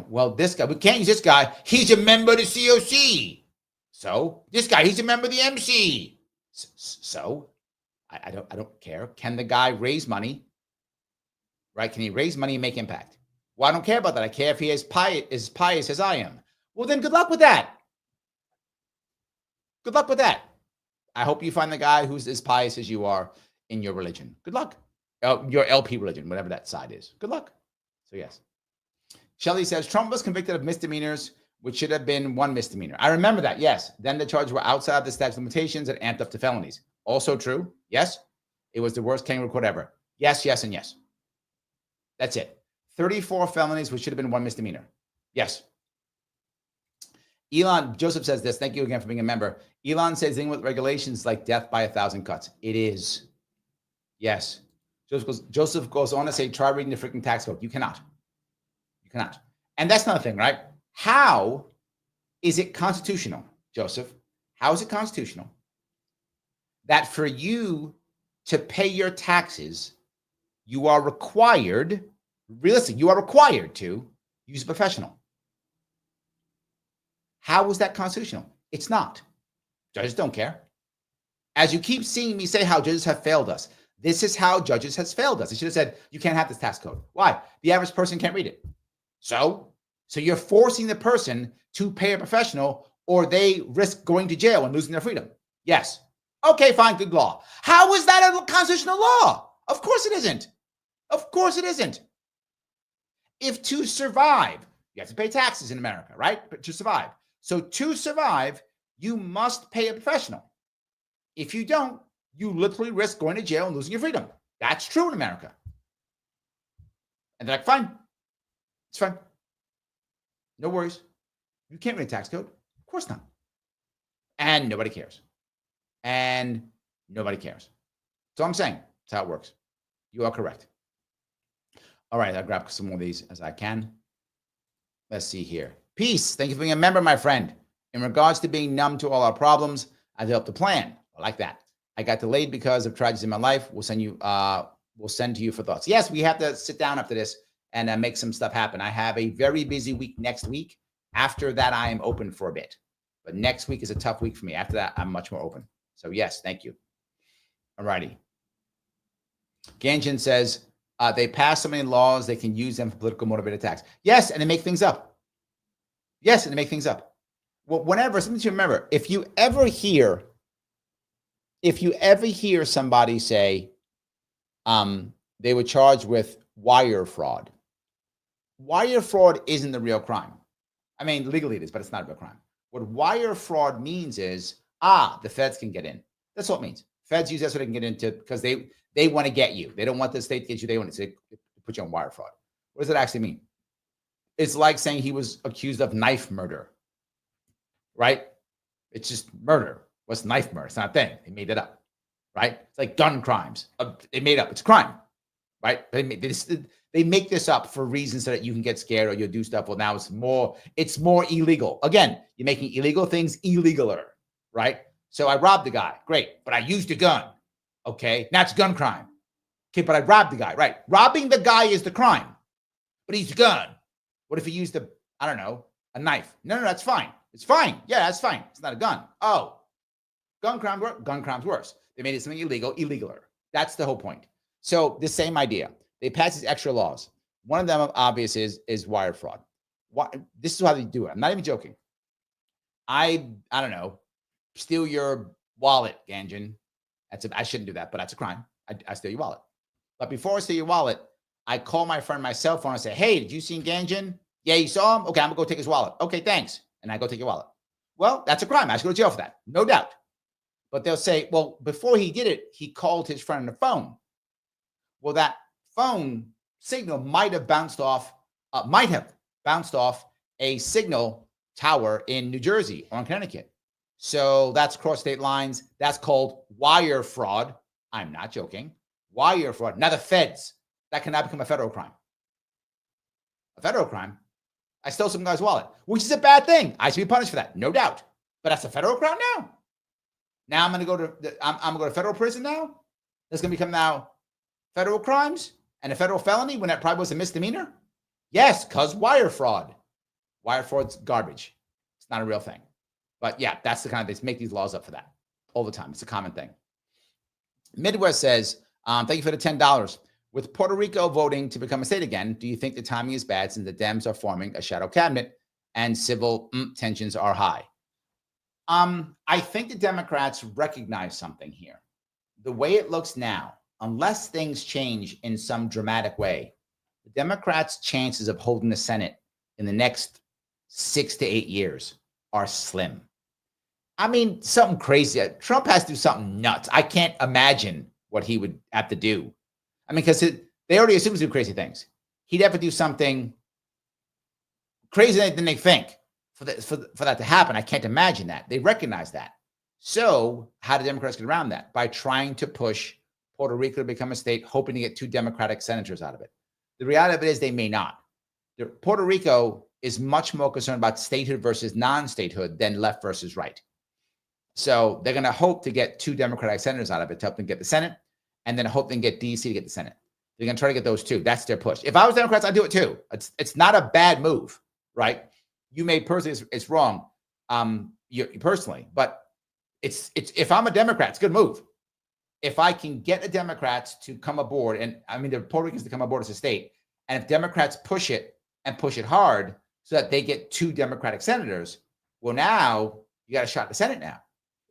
Well, this guy, we can't use this guy. He's a member of the COC. So this guy, he's a member of the MC. So I don't care. Can the guy raise money? Right? Can he raise money and make impact? Well, I don't care about that. I care if he is pious as I am. Well, then good luck with that. Good luck with that. I hope you find the guy who's as pious as you are in your religion. Good luck. Your LP religion, whatever that side is. Good luck. So yes. Shelley says, Trump was convicted of misdemeanors, which should have been one misdemeanor. I remember that, yes. Then the charges were outside of the statute of limitations and amped up to felonies. Also true, yes. It was the worst kangaroo court ever. Yes, yes, and yes. That's it. 34 felonies, which should have been one misdemeanor. Yes. Elon, Joseph says this. Thank you again for being a member. Elon says, dealing with regulations like death by 1,000 cuts. It is. Yes. Joseph goes on to say, try reading the freaking tax code. You cannot. You cannot. And that's another thing, right? How is it constitutional, Joseph? How is it constitutional that for you to pay your taxes, you are required, realistically, you are required to use a professional? How is that constitutional? It's not. Judges don't care. As you keep seeing me say how judges have failed us, this is how judges has failed us. They should have said, you can't have this tax code. Why? The average person can't read it. So you're forcing the person to pay a professional, or they risk going to jail and losing their freedom. Yes. Okay, fine, good law. How is that a constitutional law? Of course it isn't. Of course it isn't. If to survive, you have to pay taxes in America, right? But to survive. So to survive, you must pay a professional. If you don't, you literally risk going to jail and losing your freedom. That's true in America. And they're like, fine. It's fine. No worries. You can't read a tax code. Of course not. And nobody cares. And nobody cares. So I'm saying that's how it works. You are correct. All right, I'll grab some more of these as I can. Let's see here. Peace. Thank you for being a member, my friend. In regards to being numb to all our problems, I've developed a plan. I like that. I got delayed because of tragedies in my life. We'll send to you for thoughts. Yes, we have to sit down after this and make some stuff happen. I have a very busy week next week. After that, I am open for a bit. But next week is a tough week for me. After that, I'm much more open. So yes, thank you. All righty. Ganjin says, they pass so many laws, they can use them for political motivated attacks. Yes, and they make things up. Yes, and they make things up. Well, whenever, something to remember, if you ever hear somebody say they were charged with wire fraud isn't the real crime. I mean, legally it is, but it's not a real crime. What wire fraud means is, the feds can get in. That's what it means. Feds use that so they can get into, because they want to get you. They don't want the state to get you. They want to put you on wire fraud. What does it actually mean? It's like saying he was accused of knife murder, right? It's just murder. What's knife murder? It's not a thing. They made it up, right? It's like gun crimes. They made up. It's a crime, right? They make this up for reasons so that you can get scared or you'll do stuff. Well, now it's more illegal. Again, you're making illegal things illegaler, right? So I robbed the guy. Great. But I used a gun. Okay. Now it's gun crime. Okay. But I robbed the guy. Right. Robbing the guy is the crime, but he's a gun. What if he used a knife? No, that's fine. It's fine. Yeah, that's fine. It's not a gun. Oh, gun crime's worse. They made it something illegaler. That's the whole point. So the same idea. They pass these extra laws. One of them, obvious, is wire fraud. This is how they do it. I'm not even joking. I don't know, steal your wallet, Ganjin. I shouldn't do that, but that's a crime. I steal your wallet. But before I steal your wallet, I call my friend my cell phone and say, hey, did you see Ganjin? Yeah, you saw him? Okay, I'm going to go take his wallet. Okay, thanks. And I go take your wallet. Well, that's a crime. I should go to jail for that. No doubt. But they'll say, well, before he did it, he called his friend on the phone. Well, that phone signal might have bounced off a signal tower in New Jersey or in Connecticut. So that's cross state lines. That's called wire fraud. I'm not joking. Wire fraud. Now the feds, that cannot become a federal crime. A federal crime. I stole some guy's wallet, which is a bad thing. I should be punished for that, no doubt. But that's a federal crime now. Now I'm going to go to federal prison now. That's going to become now federal crimes and a federal felony when that probably was a misdemeanor. Yes, because wire fraud. Wire fraud's garbage. It's not a real thing. But yeah, that's the kind of, they make these laws up for that all the time. It's a common thing. Midwest says, thank you for the $10. With Puerto Rico voting to become a state again, do you think the timing is bad since the Dems are forming a shadow cabinet and civil tensions are high? I think the Democrats recognize something here. The way it looks now, unless things change in some dramatic way, the Democrats' chances of holding the Senate in the next 6 to 8 years are slim. I mean, something crazy. Trump has to do something nuts. I can't imagine what he would have to do. I mean, because they already assume he's doing crazy things. He'd have to do something crazier than they think for that to happen. I can't imagine that. They recognize that. So how do Democrats get around that? By trying to push Puerto Rico to become a state, hoping to get 2 Democratic senators out of it. The reality of it is they may not. Puerto Rico is much more concerned about statehood versus non-statehood than left versus right. So they're going to hope to get 2 Democratic senators out of it to help them get the Senate, and then hope they can get DC to get the Senate. They're going to try to get those 2. That's their push. If I was Democrats, I'd do it too. It's not a bad move, right? You may personally, it's wrong, you personally, but it's if I'm a Democrat, it's a good move. If I can get the Democrats to come aboard, and I mean the Puerto Ricans to come aboard as a state, and if Democrats push it and push it hard so that they get 2 Democratic senators, well, now you got a shot at the Senate now.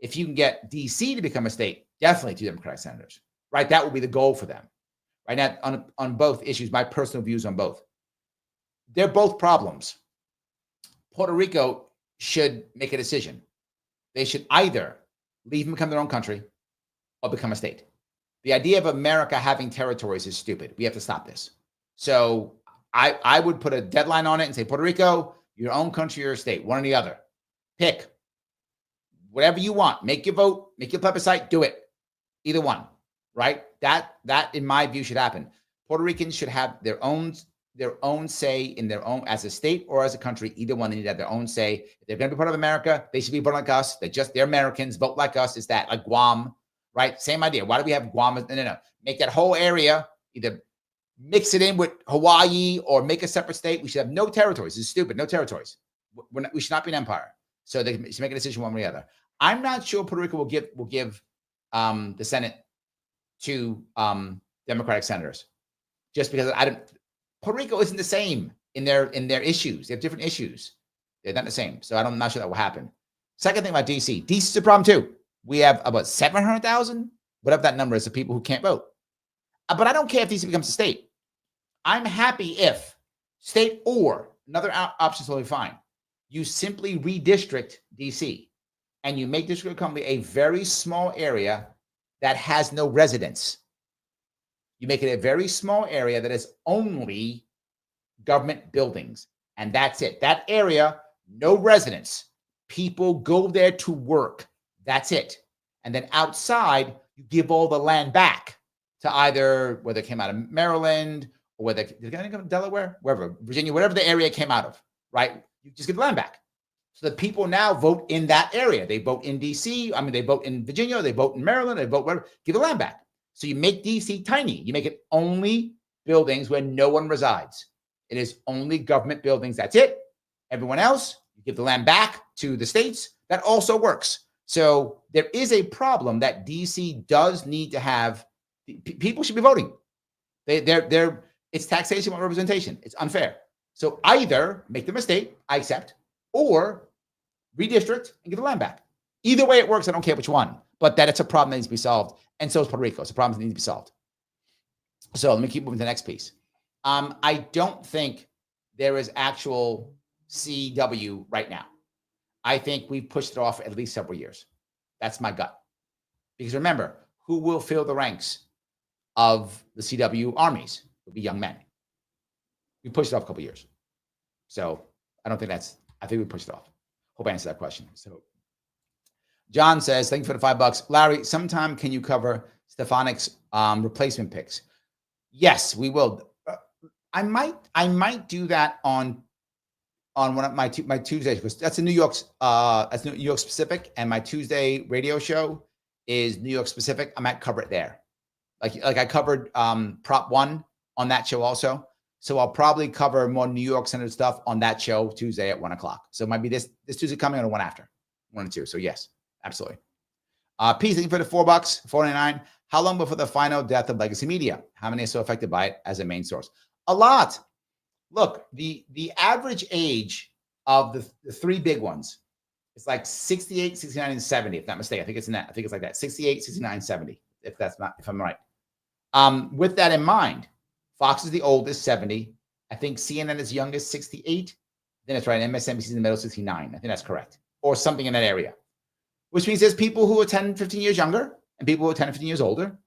If you can get DC to become a state, definitely 2 Democratic senators, right? That would be the goal for them. Right now, on both issues, my personal views on both. They're both problems. Puerto Rico should make a decision. They should either leave and become their own country or become a state. The idea of America having territories is stupid. We have to stop this. So I would put a deadline on it and say, Puerto Rico, your own country or state, one or the other. Pick whatever you want. Make your vote, make your plebiscite, do it. Either one, right? That in my view should happen. Puerto Ricans should have their own say in their own, as a state or as a country. Either one, they need to have their own say. If they're going to be part of America, they should be born like us. They're Americans, vote like us. Is that like Guam, right? Same idea. Why do we have Guam? No. Make that whole area, either mix it in with Hawaii or make a separate state. We should have no territories. It's stupid. No territories. We should not be an empire. So they can make a decision one way or the other. I'm not sure Puerto Rico will give the Senate to Democratic senators, just because Puerto Rico isn't the same in their issues. They have different issues. They're not the same. So I'm not sure that will happen. Second thing about DC. DC is a problem too. We have about 700,000, whatever that number is, of people who can't vote. But I don't care if DC becomes a state. I'm happy if state or another option is totally fine. You simply redistrict DC and you make District of Columbia a very small area that has no residents. You make it a very small area that is only government buildings. And that's it. That area, no residents. People go there to work. That's it. And then outside, you give all the land back to either whether it came out of Maryland or whether did it come from Delaware, wherever, Virginia, whatever the area came out of, right? You just give the land back. So the people now vote in that area. They vote in DC. I mean, they vote in Virginia. They vote in Maryland. They vote wherever. Give the land back. So you make DC tiny. You make it only buildings where no one resides. It is only government buildings. That's it. Everyone else, you give the land back to the states. That also works. So there is a problem that DC does need to have. People should be voting. It's taxation without representation. It's unfair. So either make them a state, I accept, or redistrict and give the land back. Either way it works. I don't care which one, but that it's a problem that needs to be solved. And so is Puerto Rico. It's a problem that needs to be solved. So let me keep moving to the next piece. I don't think there is actual CW right now. I think we've pushed it off at least several years. That's my gut. Because remember, who will fill the ranks of the CW armies? It'll be young men. We pushed it off a couple years. So I think we pushed it off. Hope I answered that question. So John says, thank you for the $5. Larry, sometime can you cover Stefanik's replacement picks? Yes, we will. I might do that on one of my Tuesdays, because that's a New York specific, and my Tuesday radio show is New York specific. I might cover it there. Like I covered Prop 1 on that show also. So I'll probably cover more New York centered stuff on that show Tuesday at 1:00. So it might be this Tuesday coming or the one after, 1 and 2. So yes, absolutely. Pete, thank you for the $4, $4.99. How long before the final death of legacy media? How many are so affected by it as a main source? A lot. Look, the average age of the three big ones is like 68, 69, and 70, if not mistaken. I think it's in that. I think it's like that. 68, 69, 70, if I'm right. With that in mind, Fox is the oldest, 70. I think CNN is youngest, 68. Then it's right. MSNBC is in the middle, 69. I think that's correct. Or something in that area. Which means there's people who are 10, 15 years younger and people who are 10 or 15 years older,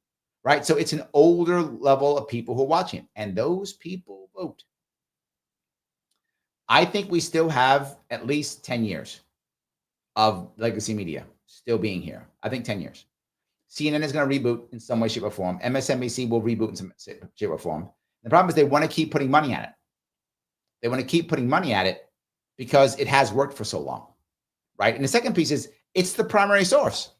right? So it's an older level of people who are watching it. And those people vote. I think we still have at least 10 years of legacy media still being here. I think 10 years. CNN is going to reboot in some way, shape, or form. MSNBC will reboot in some shape or form. The problem is they want to keep putting money at it. They want to keep putting money at it because it has worked for so long, right? And the second piece is it's the primary source,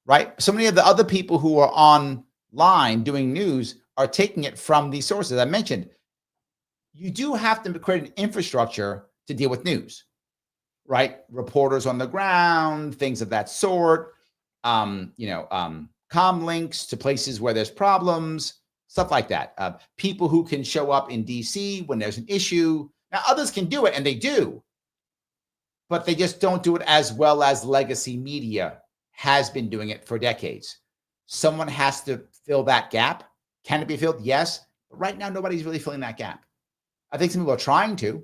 right? So many of the other people who are online doing news are taking it from these sources. I mentioned you do have to create an infrastructure to deal with news, right? Reporters on the ground, things of that sort, comm links to places where there's problems, stuff like that. People who can show up in DC when there's an issue. Now, others can do it, and they do, but they just don't do it as well as legacy media has been doing it for decades. Someone has to fill that gap. Can it be filled? Yes. But right now, nobody's really filling that gap. I think some people are trying to.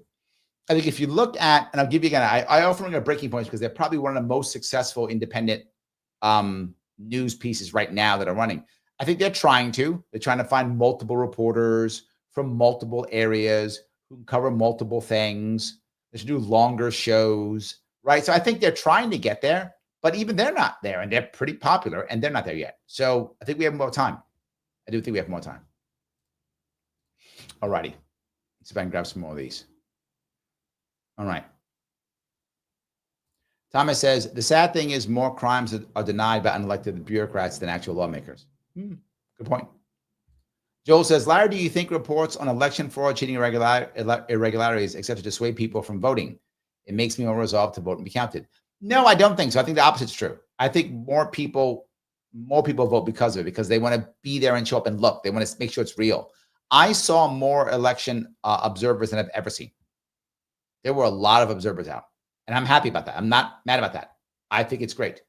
I think if you look at, and I'll give you again, I often bring up breaking points because they're probably one of the most successful independent news pieces right now that are running. I think they're trying to. They're trying to find multiple reporters from multiple areas who can cover multiple things. They should do longer shows, right? So I think they're trying to get there, but even they're not there, and they're pretty popular, and they're not there yet. So I think we have more time. I do think we have more time. All righty. Let's see if I can grab some more of these. All right. Thomas says, the sad thing is more crimes are denied by unelected bureaucrats than actual lawmakers. Good point. Joel says, Larry, do you think reports on election fraud, cheating, irregularities, except to dissuade people from voting? It makes me more resolved to vote and be counted. No, I don't think so. I think the opposite's true. I think more people vote because of it, because they want to be there and show up and look. They want to make sure it's real. I saw more election observers than I've ever seen. There were a lot of observers out, and I'm happy about that. I'm not mad about that. I think it's great.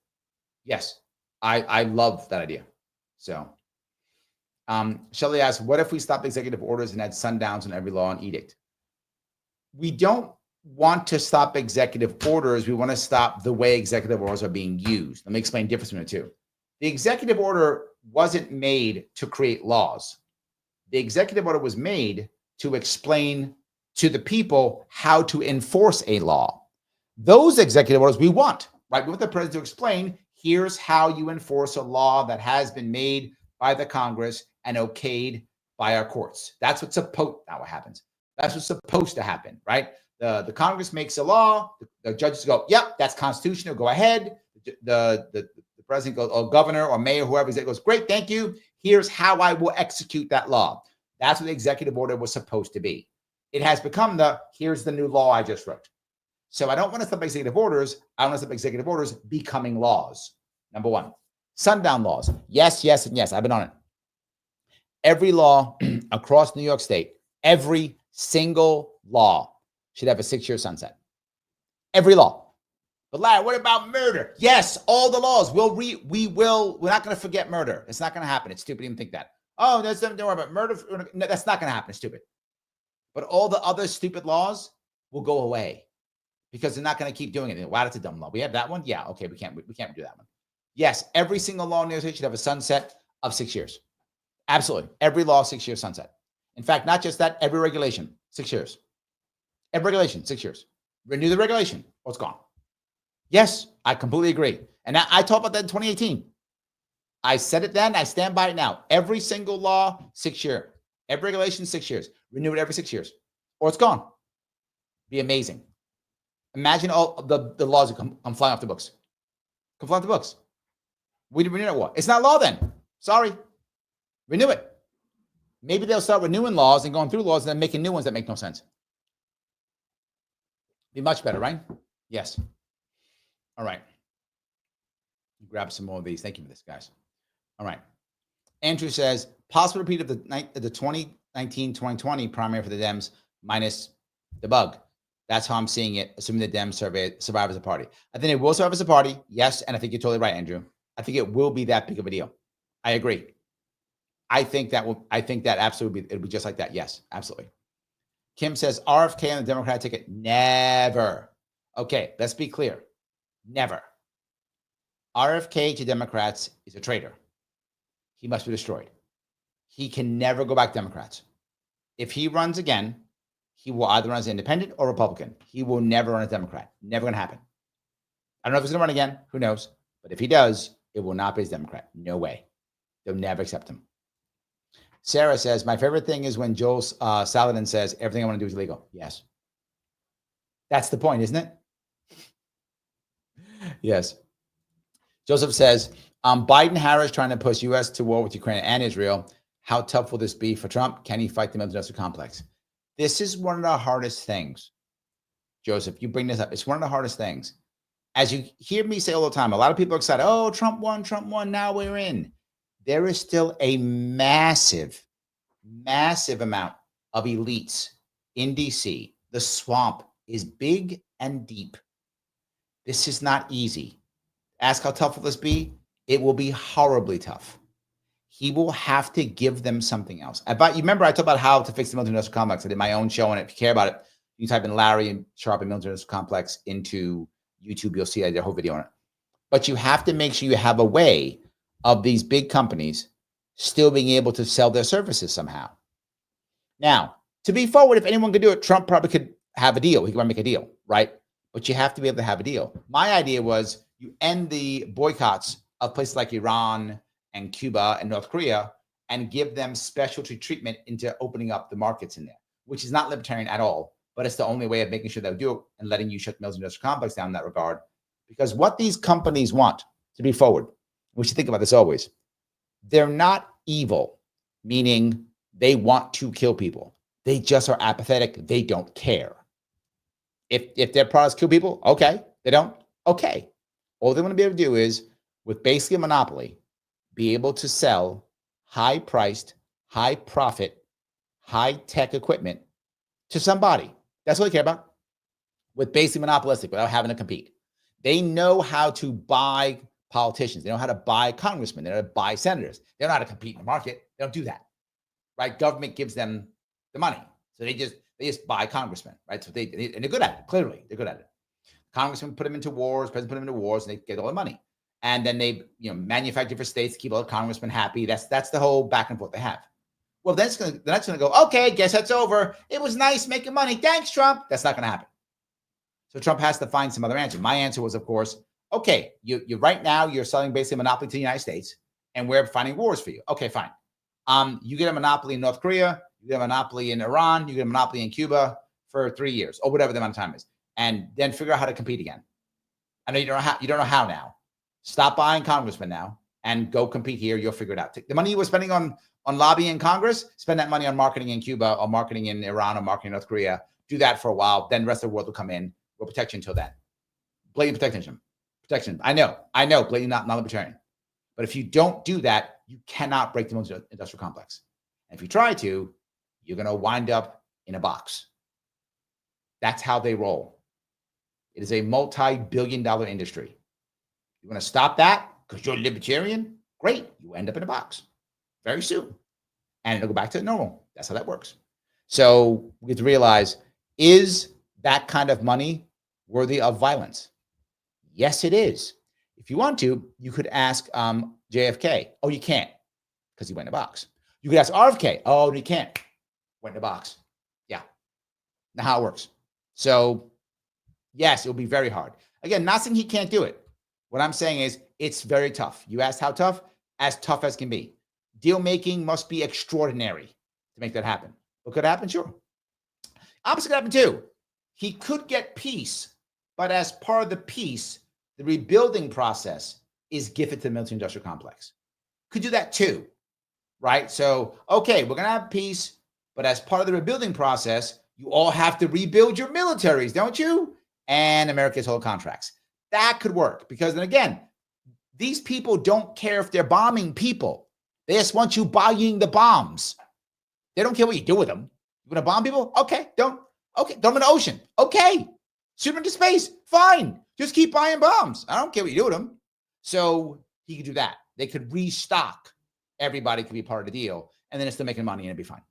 Yes, I love that idea. So, Shelley asks, what if we stop executive orders and add sundowns on every law and edict? We don't want to stop executive orders. We want to stop the way executive orders are being used. Let me explain the difference between the two. The executive order wasn't made to create laws. The executive order was made to explain to the people how to enforce a law. Those executive orders we want, right? We want the president to explain, here's how you enforce a law that has been made by the Congress and okayed by our courts. That's what's supposed, not what happens. That's what's supposed to happen, right? The Congress makes a law, the judges go, yep, that's constitutional, go ahead. The president goes, or governor or mayor, whoever goes, great, thank you. Here's how I will execute that law. That's what the executive order was supposed to be. It has become here's the new law I just wrote. So I don't want to stop executive orders. I want to stop executive orders becoming laws. Number one, sundown laws. Yes, yes, and yes. I've been on it. Every law across New York State, every single law should have a 6-year sunset. Every law. But Larry, what about murder? Yes, all the laws. We're not going to forget murder. It's not going to happen. It's stupid to even think that. Oh, don't worry about murder. No, that's not going to happen. It's stupid. But all the other stupid laws will go away because they're not going to keep doing it. Wow, that's a dumb law. We have that one? Yeah, okay, we can't do that one. Yes, every single law in New York State should have a sunset of 6 years. Absolutely. Every law, 6 year sunset. In fact, not just that, every regulation, 6 years. Every regulation, 6 years. Renew the regulation or it's gone. Yes, I completely agree. And I talked about that in 2018. I said it then, I stand by it now. Every single law, 6 year. Every regulation, 6 years. Renew it every 6 years or it's gone. Be amazing. Imagine all the laws that come flying off the books. Come flying off the books. We didn't renew it. What? It's not law then. Sorry. Renew it. Maybe they'll start renewing laws and going through laws and then making new ones that make no sense. Be much better, right? Yes. All right. Grab some more of these. Thank you for this, guys. All right. Andrew says, possible repeat of the 2019-2020 primary for the Dems minus the bug. That's how I'm seeing it, assuming the Dems survive as a party. I think it will survive as a party, yes, and I think you're totally right, Andrew. I think it will be that big of a deal. I agree. I think that absolutely it'll be just like that. Yes, absolutely. Kim says RFK on the Democratic ticket. Never. Okay, let's be clear. Never. RFK to Democrats is a traitor. He must be destroyed. He can never go back to Democrats. If he runs again, he will either run as independent or Republican. He will never run as Democrat. Never going to happen. I don't know if he's going to run again. Who knows? But if he does, it will not be as Democrat. No way. They'll never accept him. Sarah says, my favorite thing is when Joel Salatin says, everything I want to do is illegal. Yes. That's the point, isn't it? Yes. Joseph says, Biden-Harris trying to push U.S. to war with Ukraine and Israel. How tough will this be for Trump? Can he fight the military-industrial complex? This is one of the hardest things. Joseph, you bring this up. It's one of the hardest things. As you hear me say all the time, a lot of people are excited. Oh, Trump won, now we're in. There is still a massive, massive amount of elites in DC. The swamp is big and deep. This is not easy. Ask how tough will this be? It will be horribly tough. He will have to give them something else. You remember I talked about how to fix the military-industrial complex. I did my own show on it. If you care about it, you type in Larry and Sharpe military-industrial complex into YouTube. You'll see I did a whole video on it. But you have to make sure you have a way of these big companies still being able to sell their services somehow. Now, to be forward, if anyone could do it, Trump probably could have a deal. He could make a deal, right? But you have to be able to have a deal. My idea was you end the boycotts of places like Iran and Cuba and North Korea and give them specialty treatment into opening up the markets in there, which is not libertarian at all, but it's the only way of making sure they'll do it and letting you shut the military-industrial complex down in that regard. Because what these companies want, to be forward, we should think about this always, they're not evil, meaning they want to kill people. They just are apathetic. They don't care. If their products kill people, okay. They don't, Okay. All they want to be able to do is, with basically a monopoly, be able to sell high-priced, high-profit, high-tech equipment to somebody. That's what they care about. With basically monopolistic, without having to compete. They know how to buy politicians. They know how to buy congressmen. They know how to buy senators. They don't know how to compete in the market. They don't do that, right? Government gives them the money. So they just buy congressmen, right? So and they're good at it. Clearly, they're good at it. Congressmen put them into wars, president put them into wars, and they get all the money. And then they, manufacture for states to keep all the congressmen happy. That's the whole back and forth they have. Well, then the next going to go, okay, guess that's over. It was nice making money. Thanks, Trump. That's not going to happen. So Trump has to find some other answer. My answer was, of course, okay, you right now you're selling basically a monopoly to the United States, and we're fighting wars for you. Okay, fine. You get a monopoly in North Korea, you get a monopoly in Iran, you get a monopoly in Cuba for 3 years or whatever the amount of time is, and then figure out how to compete again. I know you don't know how now. Stop buying congressmen now and go compete here. You'll figure it out. The money you were spending on lobbying in Congress, spend that money on marketing in Cuba or marketing in Iran or marketing in North Korea. Do that for a while. Then the rest of the world will come in. We'll protect you until then. Blatant protection. I know, blatantly not libertarian. But if you don't do that, you cannot break the industrial complex. And if you try to, you're going to wind up in a box. That's how they roll. It is a multi-billion-dollar industry. You want to stop that because you're a libertarian? Great. You end up in a box very soon. And it'll go back to normal. That's how that works. So we have to realize, is that kind of money worthy of violence? Yes, it is. If you want to, you could ask JFK. Oh, you can't because he went in a box. You could ask RFK. Oh, you can't. Went in a box. Yeah. Now how it works. So yes, it will be very hard. Again, not saying he can't do it. What I'm saying is it's very tough. You asked how tough? As tough as can be. Deal making must be extraordinary to make that happen. What could happen? Sure. Opposite could happen too. He could get peace, but as part of the peace, the rebuilding process is gifted to the military-industrial complex. Could do that too, right? So, okay, we're going to have peace, but as part of the rebuilding process, you all have to rebuild your militaries, don't you? And America's whole contracts. That could work because then again, these people don't care if they're bombing people. They just want you buying the bombs. They don't care what you do with them. You want to bomb people? Okay, don't. Okay, throw them in the ocean. Okay, shoot them into space. Fine. Just keep buying bombs. I don't care what you do with them. So he could do that. They could restock. Everybody could be part of the deal. And then it's still making money and it'd be fine.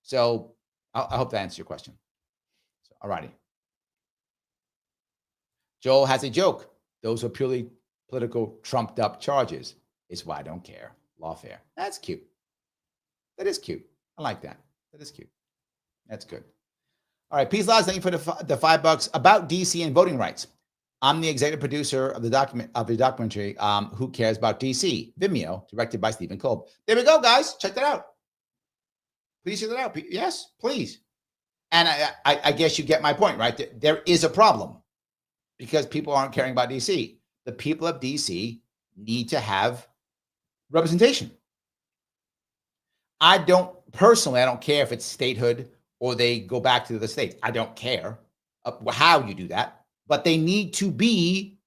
So I hope that answers your question. So, all righty. Joel has a joke. Those are purely political trumped up charges. It's why I don't care. Lawfare. That's cute. That is cute. I like that. That is cute. That's good. All right, Peace Laws, thank you for the $5 about DC and voting rights. I'm the executive producer of the documentary Who Cares About DC, Vimeo, directed by Stephen Kolb. There we go, guys. Check that out. Please check that out. Yes, please. And I guess you get my point, right? There is a problem because people aren't caring about DC. The people of DC need to have representation. I don't care if it's statehood or they go back to the states. I don't care how you do that, but they need to be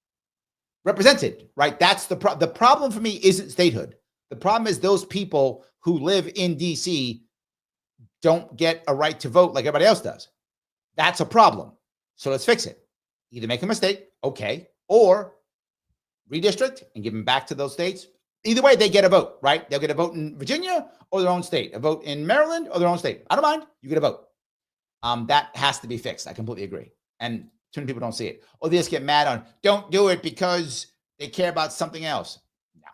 represented, right? That's the problem for me isn't statehood. The problem is those people who live in DC don't get a right to vote like everybody else does. That's a problem. So let's fix it. Either make a mistake, okay, or redistrict and give them back to those states. Either way, they get a vote, right? They'll get a vote in Virginia or their own state, a vote in Maryland or their own state. I don't mind. You get a vote. That has to be fixed. I completely agree. And too many people don't see it. Or they just get mad on, don't do it because they care about something else. No.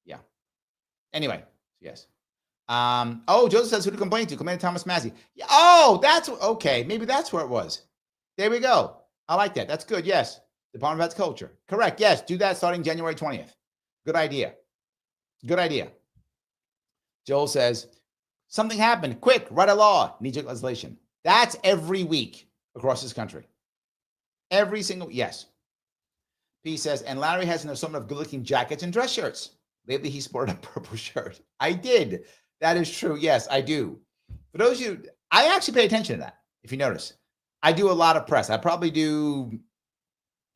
Yeah. Anyway, yes. Joseph says who to complain to. Commander Thomas Massey. Yeah, that's okay. Maybe that's where it was. There we go. I like that. That's good. Yes. Department of Arts Culture. Correct. Yes. Do that starting January 20th. Good idea. Good idea. Joel says, something happened. Quick, write a law. Knee-jerk legislation. That's every week across this country. Every single, yes. P says, and Larry has an assortment of good-looking jackets and dress shirts. Lately, he sported a purple shirt. I did. That is true. Yes, I do. For those of you, I actually pay attention to that, if you notice. I do a lot of press. I probably do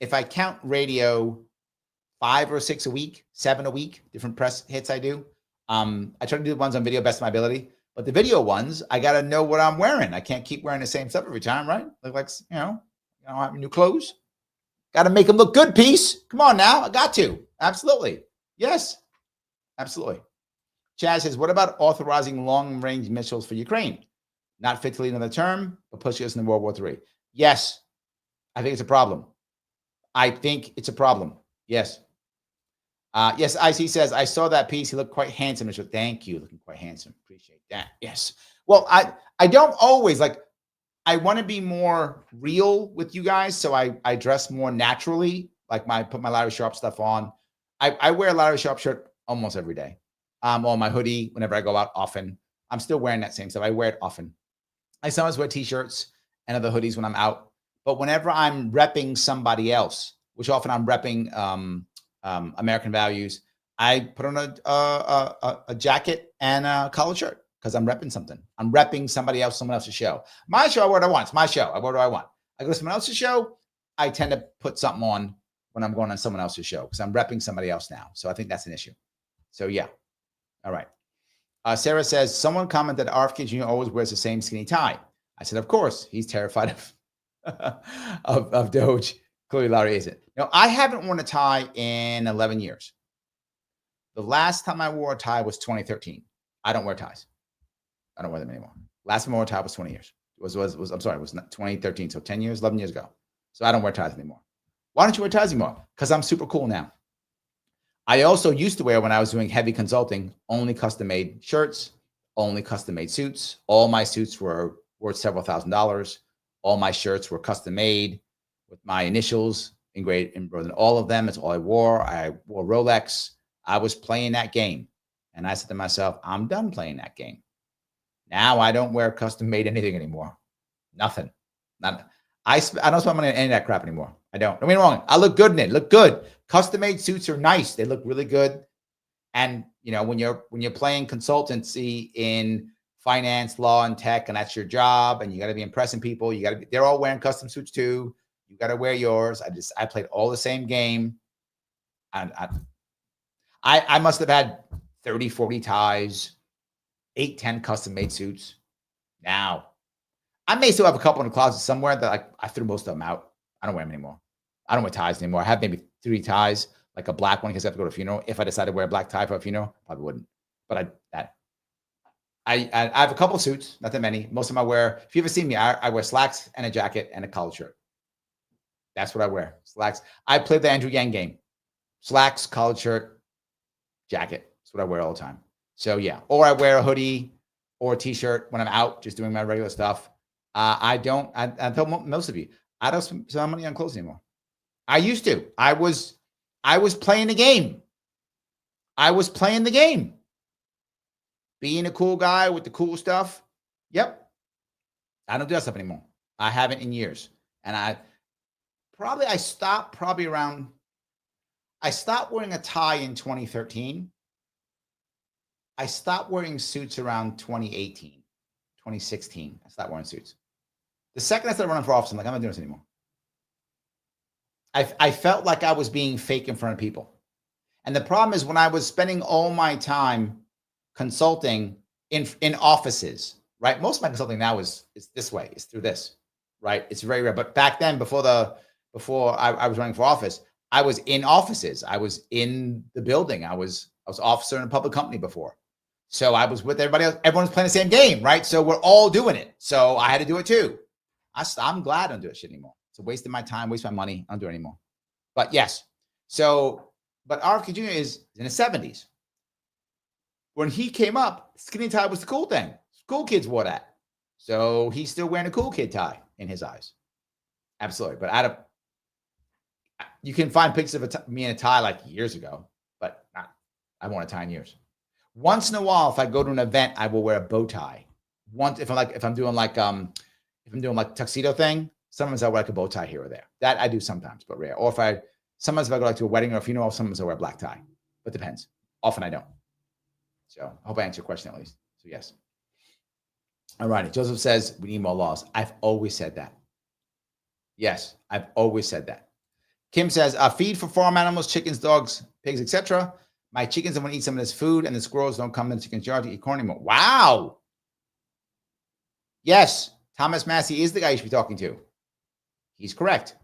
if I count radio 5 or 6 a week, 7 a week, different press hits I do. I try to do the ones on video best of my ability, but the video ones, I got to know what I'm wearing. I can't keep wearing the same stuff every time, right? Like, you know, I don't have new clothes. Got to make them look good, piece. Come on now. I got to. Absolutely. Yes, absolutely. Chaz says, what about authorizing long-range missiles for Ukraine? Not fit to lead another term, but pushing us into World War III. Yes, I think it's a problem. I think it's a problem. Yes. Yes, IC says, I saw that piece. He looked quite handsome. Thank you. Looking quite handsome. Appreciate that. Yes. Well, I don't always, like, I want to be more real with you guys. So I dress more naturally. Like put my Larry Sharpe stuff on. I wear a Larry Sharpe shirt almost every day. On my hoodie whenever I go out often. I'm still wearing that same stuff. I wear it often. I sometimes wear t-shirts and other hoodies when I'm out. But whenever I'm repping somebody else, which often I'm repping American values, I put on a jacket and a collared shirt because I'm repping something. I'm repping somebody else, someone else's show. My show, I wear what I want. It's my show. I wear what I want. I go to someone else's show. I tend to put something on when I'm going on someone else's show because I'm repping somebody else now. So I think that's an issue. So yeah. All right. Sarah says, someone commented RFK Jr. always wears the same skinny tie. I said, of course, he's terrified of Doge. Clearly, Larry isn't. No, I haven't worn a tie in 11 years. The last time I wore a tie was 2013. I don't wear ties. I don't wear them anymore. Last time I wore a tie was 20 years. I'm sorry, it was 2013. So 10 years, 11 years ago. So I don't wear ties anymore. Why don't you wear ties anymore? Because I'm super cool now. I also used to wear, when I was doing heavy consulting, only custom-made shirts, only custom-made suits. All my suits were worth several $1,000s. All my shirts were custom-made with my initials engraved in all of them. It's all I wore. I wore Rolex. I was playing that game. And I said to myself, I'm done playing that game. Now I don't wear custom-made anything anymore. Nothing. I don't spend money on any of that crap anymore. I don't. Don't get me wrong. I look good in it. Look good. Custom-made suits are nice. They look really good. And you know, when you're playing consultancy in finance, law, and tech, and that's your job, and you got to be impressing people. They're all wearing custom suits too. You got to wear yours. I played all the same game. I must have had 30, 40 ties, 8, 10 custom-made suits. Now, I may still have a couple in the closet somewhere that I threw most of them out. I don't wear them anymore. I don't wear ties anymore. I have maybe 3 ties, like a black one because I have to go to a funeral. If I decided to wear a black tie for a funeral, probably wouldn't. But I have a couple suits, not that many. Most of them I wear. If you ever see me, I wear slacks and a jacket and a collared shirt. That's what I wear. Slacks. I play the Andrew Yang game. Slacks, collared shirt, jacket. That's what I wear all the time. So yeah. Or I wear a hoodie or a t-shirt when I'm out, just doing my regular stuff. I tell most of you, I don't spend money on clothes anymore. I used to. I was playing the game. I was playing the game. Being a cool guy with the cool stuff. Yep. I don't do that stuff anymore. I haven't in years. And I stopped wearing a tie in 2013. I stopped wearing suits around 2018, 2016. I stopped wearing suits. The second I started running for office, I'm like, I'm not doing this anymore. I felt like I was being fake in front of people. And the problem is when I was spending all my time consulting in offices, right? Most of my consulting now is this way, it's through this, right? It's very rare. But back then, before I was running for office, I was in offices. I was in the building. I was officer in a public company before. So I was with everybody else. Everyone's playing the same game, right? So we're all doing it. So I had to do it too. I'm glad I don't do that shit anymore. It's a waste of my time, waste of my money. I don't do it anymore. But yes. But RFK Jr. is in the 70s. When he came up, skinny tie was the cool thing. Cool kids wore that. So he's still wearing a cool kid tie in his eyes. Absolutely. But you can find pictures of me in a tie like years ago, but I won't a tie in years. Once in a while, if I go to an event, I will wear a bow tie. If I'm doing like tuxedo thing, sometimes I wear like a bow tie here or there. That I do sometimes, but rare. Or sometimes if I go like to a wedding or a funeral, sometimes I wear a black tie. But depends. Often I don't. So I hope I answered your question at least. So yes. All righty. Joseph says we need more laws. I've always said that. Yes, I've always said that. Kim says, feed for farm animals, chickens, dogs, pigs, etc. My chickens don't want to eat some of this food, and the squirrels don't come in the chicken's yard to eat corn anymore. Wow. Yes, Thomas Massey is the guy you should be talking to. He's correct.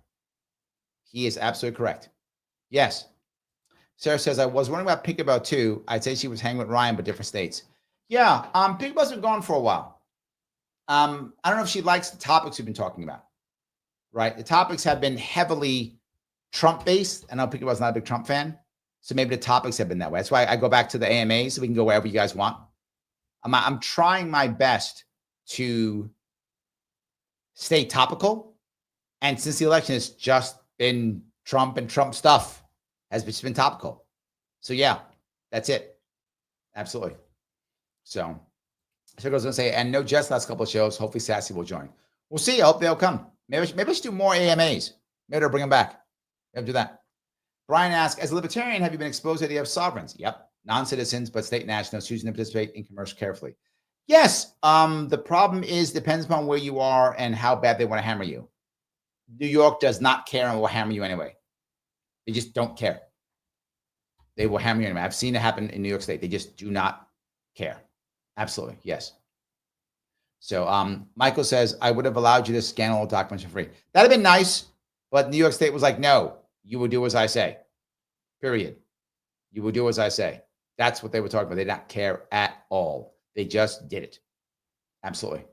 He is absolutely correct. Yes. Sarah says, I was wondering about Pinkerbell too. I'd say she was hanging with Ryan, but different states. Yeah, Pinkerbell's been gone for a while. I don't know if she likes the topics we've been talking about, right? The topics have been heavily Trump-based. I know Pinkerbell's not a big Trump fan, so maybe the topics have been that way. That's why I go back to the AMAs so we can go wherever you guys want. I'm trying my best to stay topical. And since the election, it's just been Trump and Trump stuff has just been topical. So yeah, that's it. Absolutely. So I was going to say, and no Jess last couple of shows. Hopefully Sassy will join. We'll see. I hope they'll come. Maybe I should do more AMAs. Maybe they'll bring them back. Maybe do that. Brian asks, as a libertarian, have you been exposed to the idea of sovereigns? Yep. Non-citizens, but state nationals choosing to participate in commerce carefully. Yes. The problem is depends upon where you are and how bad they want to hammer you. New York does not care and will hammer you anyway. They just don't care. They will hammer you anyway. I've seen it happen in New York State. They just do not care. Absolutely. Yes. So Michael says, I would have allowed you to scan all the documents for free. That'd have been nice, but New York State was like, no, you will do as I say. Period. You will do as I say. That's what they were talking about. They did not care at all. They just did it. Absolutely.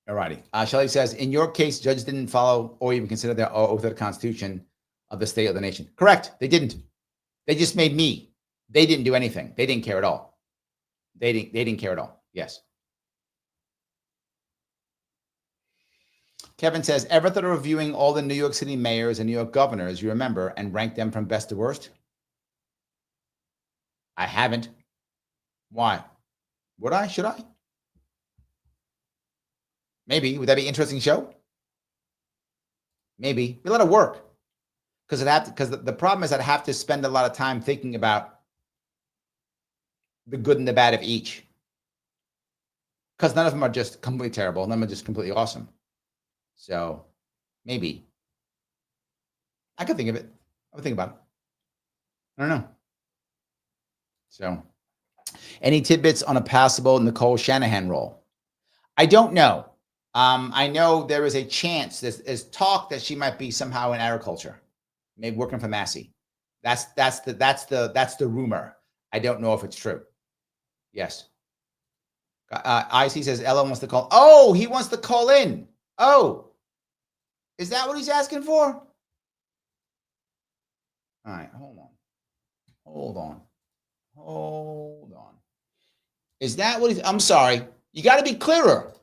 All righty. Shelley says, in your case, judges didn't follow or even consider their oath of the Constitution of the state of the nation. Correct. They didn't. They just made me. They didn't do anything. They didn't care at all. They didn't care at all. Yes. Kevin says, ever thought of reviewing all the New York City mayors and New York governors you remember and rank them from best to worst? I haven't. Why? Would I? Should I? Maybe. Would that be an interesting show? Maybe. Be a lot of work. Because the problem is I'd have to spend a lot of time thinking about the good and the bad of each. Because none of them are just completely terrible. None of them are just completely awesome. So maybe. I could think of it. I would think about it. I don't know. So any tidbits on a passable Nicole Shanahan role? I don't know. I know there is a chance, there's talk that she might be somehow in agriculture, maybe working for Massey. That's the rumor. I don't know if it's true. Yes. IC says Ella wants to call. Oh, he wants to call in. Oh, is that what he's asking for? All right, hold on. Is that what he's? I'm sorry. You got to be clearer.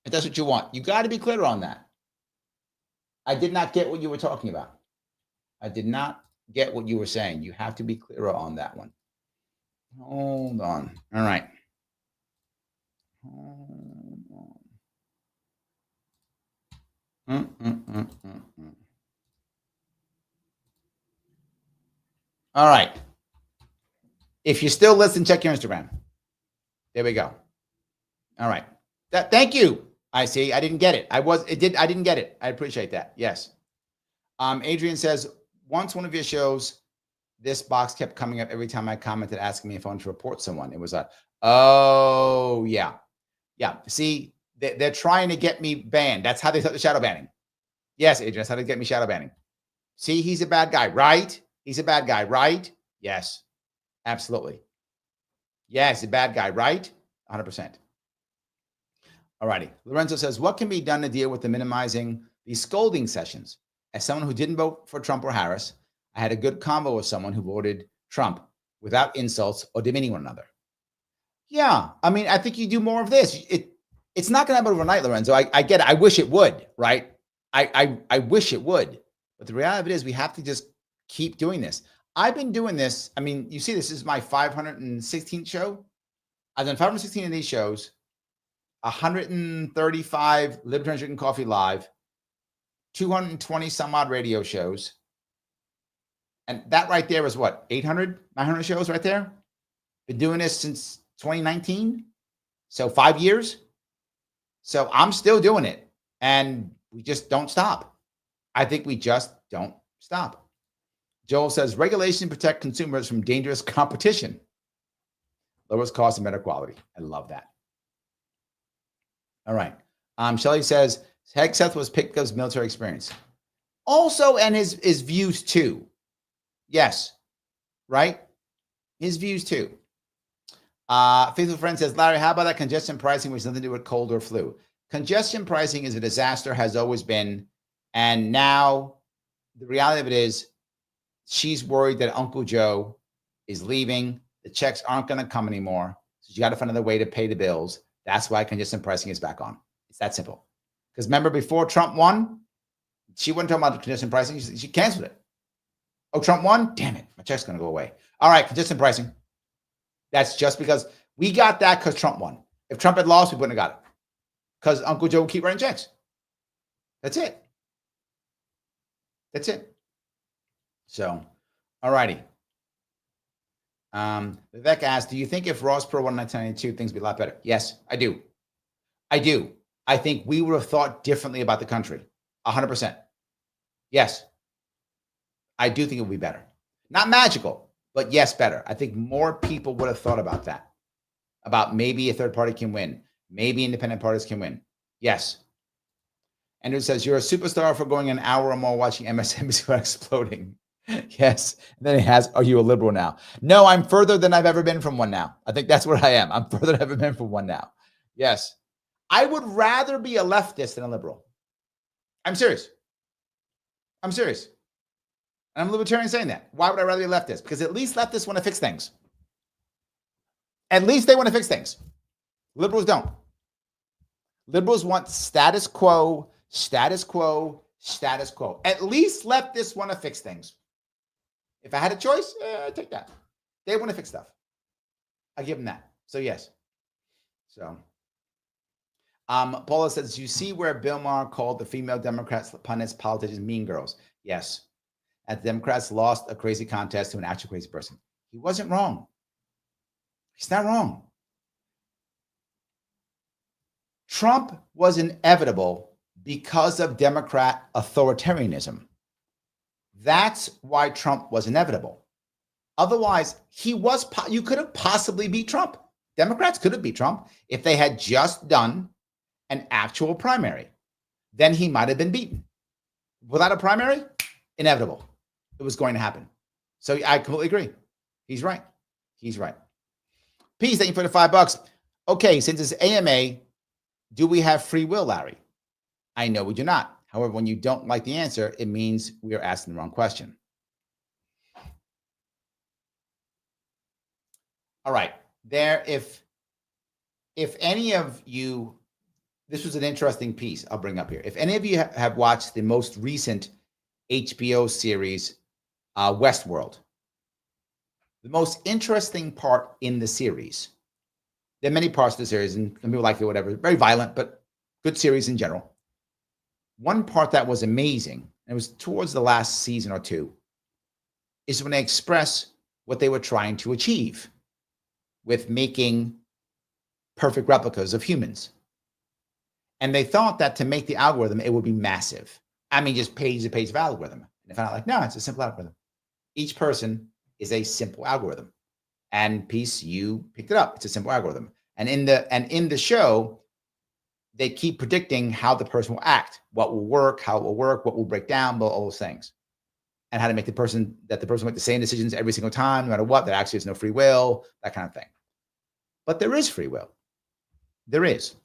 If that's what you want, you got to be clearer on that. I did not get what you were talking about. I did not get what you were saying. You have to be clearer on that one. Hold on. All right. Hold on. All right. If you're still listening, check your Instagram. There we go. All right. Thank you. I see. I didn't get it. I didn't get it. I appreciate that. Yes. Adrian says, once one of your shows, this box kept coming up every time I commented, asking me if I wanted to report someone. It was oh, yeah. Yeah. See, they're trying to get me banned. That's how they start the shadow banning. Yes, Adrian, that's how they get me shadow banning. See, he's a bad guy, right? He's a bad guy, right? Yes. Absolutely. Yes, a bad guy, right? 100%. All righty. Lorenzo says, what can be done to deal with the minimizing these scolding sessions? As someone who didn't vote for Trump or Harris, I had a good convo with someone who voted Trump without insults or demeaning one another. Yeah. I mean, I think you do more of this. It's not going to happen overnight, Lorenzo. I get it. I wish it would, right? I wish it would. But the reality of it is we have to just keep doing this. I've been doing this. I mean, you see, this is my 516th show. I've done 516 of these shows. 135 Libertarians Drinking Coffee Live, 220 some odd radio shows. And that right there is what, 800, 900 shows right there? Been doing this since 2019. So 5 years. So I'm still doing it. And we just don't stop. I think we just don't Stop. Joel says, regulation protect consumers from dangerous competition. Lowers cost and better quality. I love that. All right. Shelley says, Hegseth was picked because of military experience. Also, and his views too. Yes. Right? His views too. Faithful Friend says, Larry, how about that congestion pricing, which has nothing to do with cold or flu? Congestion pricing is a disaster, has always been. And now the reality of it is she's worried that Uncle Joe is leaving. The checks aren't going to come anymore. So you got to find another way to pay the bills. That's why congestion pricing is back on. It's that simple. Because remember, before Trump won, she wasn't talking about congestion pricing. She canceled it. Oh, Trump won? Damn it. My check's going to go away. All right, congestion pricing. That's just because we got that because Trump won. If Trump had lost, we wouldn't have got it. Because Uncle Joe would keep writing checks. That's it. That's it. So, all righty. Vivek asked, do you think if Ross Perot won in 1992, things would be a lot better? Yes, I do. I do. I think we would have thought differently about the country. 100%. Yes. I do think it would be better. Not magical, but yes, better. I think more people would have thought about that. About maybe a third party can win. Maybe independent parties can win. Yes. Andrew says, you're a superstar for going an hour or more watching MSNBC while exploding. Yes. And then he has, are you a liberal now? No, I'm further than I've ever been from one now. I think that's what I am. I'm further than I've ever been from one now. Yes. I would rather be a leftist than a liberal. I'm serious. I'm serious. And I'm a libertarian saying that. Why would I rather be a leftist? Because at least leftists want to fix things. At least they want to fix things. Liberals don't. Liberals want status quo, status quo, status quo. At least leftists want to fix things. If I had a choice, I'd take that. They want to fix stuff. I give them that. So yes. So Paula says, you see where Bill Maher called the female Democrats, pundits, politicians, mean girls. Yes. And the Democrats lost a crazy contest to an actual crazy person. He wasn't wrong. He's not wrong. Trump was inevitable because of Democrat authoritarianism. That's why Trump was inevitable. Otherwise, you could have possibly beat Trump. Democrats could have beat Trump if they had just done an actual primary. Then he might have been beaten. Without a primary, inevitable. It was going to happen. So I completely agree. He's right. He's right. Peace, thank you for the $5. Okay, since it's AMA, do we have free will, Larry? I know we do not. However, when you don't like the answer, it means we are asking the wrong question. All right. If any of you, this was an interesting piece I'll bring up here. If any of you have watched the most recent HBO series, Westworld, the most interesting part in the series, there are many parts of the series, and some people like it, whatever, very violent, but good series in general. One part that was amazing, and it was towards the last season or two, is when they express what they were trying to achieve with making perfect replicas of humans. And they thought that to make the algorithm, it would be massive. I mean, just page to page of algorithm. And they found out, like, no, it's a simple algorithm. Each person is a simple algorithm. And Peace, you picked it up. It's a simple algorithm. And in the show, they keep predicting how the person will act, what will work, how it will work, what will break down, all those things. And how to make the person make the same decisions every single time, no matter what. There actually is no free will, that kind of thing. But there is free will. There is.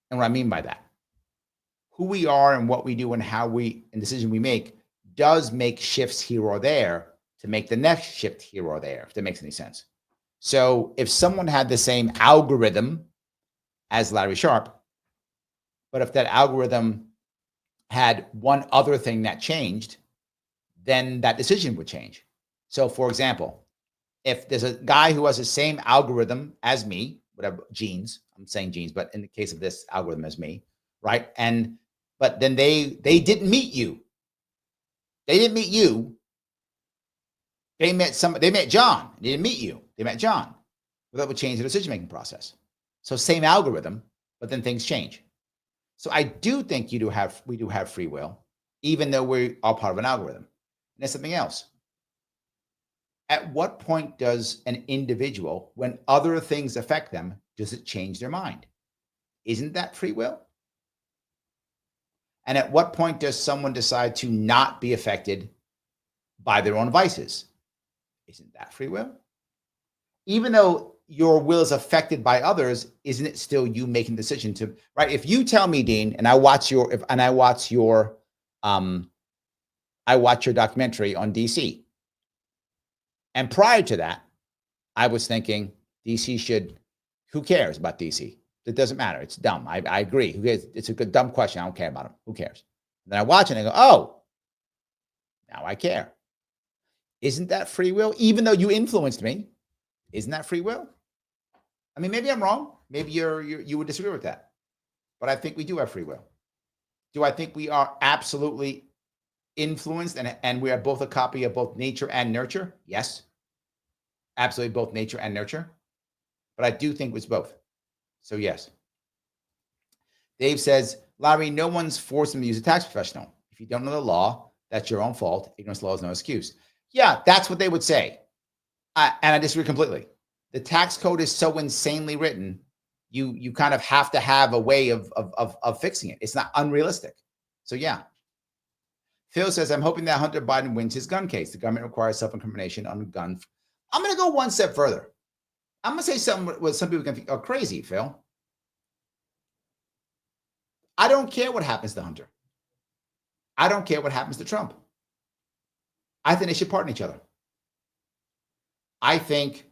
And what I mean by that, who we are and what we do and how and decision we make does make shifts here or there to make the next shift here or there, if that makes any sense. So if someone had the same algorithm as Larry Sharpe, but if that algorithm had one other thing that changed, then that decision would change. So for example, if there's a guy who has the same algorithm as me, whatever genes, I'm saying genes, but in the case of this algorithm as me, right? But then they didn't meet you. They didn't meet you. They met John. They didn't meet you. They met John. Well, that would change the decision-making process. So same algorithm, but then things change. So I do think we do have free will. even though we are part of an algorithm. And there's something else. At what point does an individual, when other things affect them, does it change their mind? Isn't that free will? And at what point does someone decide to not be affected by their own vices? Isn't that free will? Even though your will is affected by others, isn't it still you making the decision to, right? If you tell me, Dean, and I watch your documentary on DC, and prior to that, I was thinking DC should, who cares about DC? It doesn't matter. It's dumb. I agree. Who cares? It's a good, dumb question. I don't care about them. Who cares? And then I watch it and I go, oh, now I care. Isn't that free will? Even though you influenced me, isn't that free will? I mean, maybe I'm wrong. Maybe you would disagree with that. But I think we do have free will. Do I think we are absolutely influenced and we are both a copy of both nature and nurture? Yes. Absolutely both nature and nurture. But I do think it's both. So yes. Dave says, Larry, no one's forcing him to use a tax professional. If you don't know the law, that's your own fault. Ignorance law is no excuse. Yeah, that's what they would say. And I disagree completely. The tax code is so insanely written, you kind of have to have a way of fixing it. It's not unrealistic. So yeah. Phil says, I'm hoping that Hunter Biden wins his gun case. The government requires self-incrimination on guns. I'm going to go one step further. I'm going to say something what some people can think are crazy, Phil. I don't care what happens to Hunter. I don't care what happens to Trump. I think they should pardon each other. I think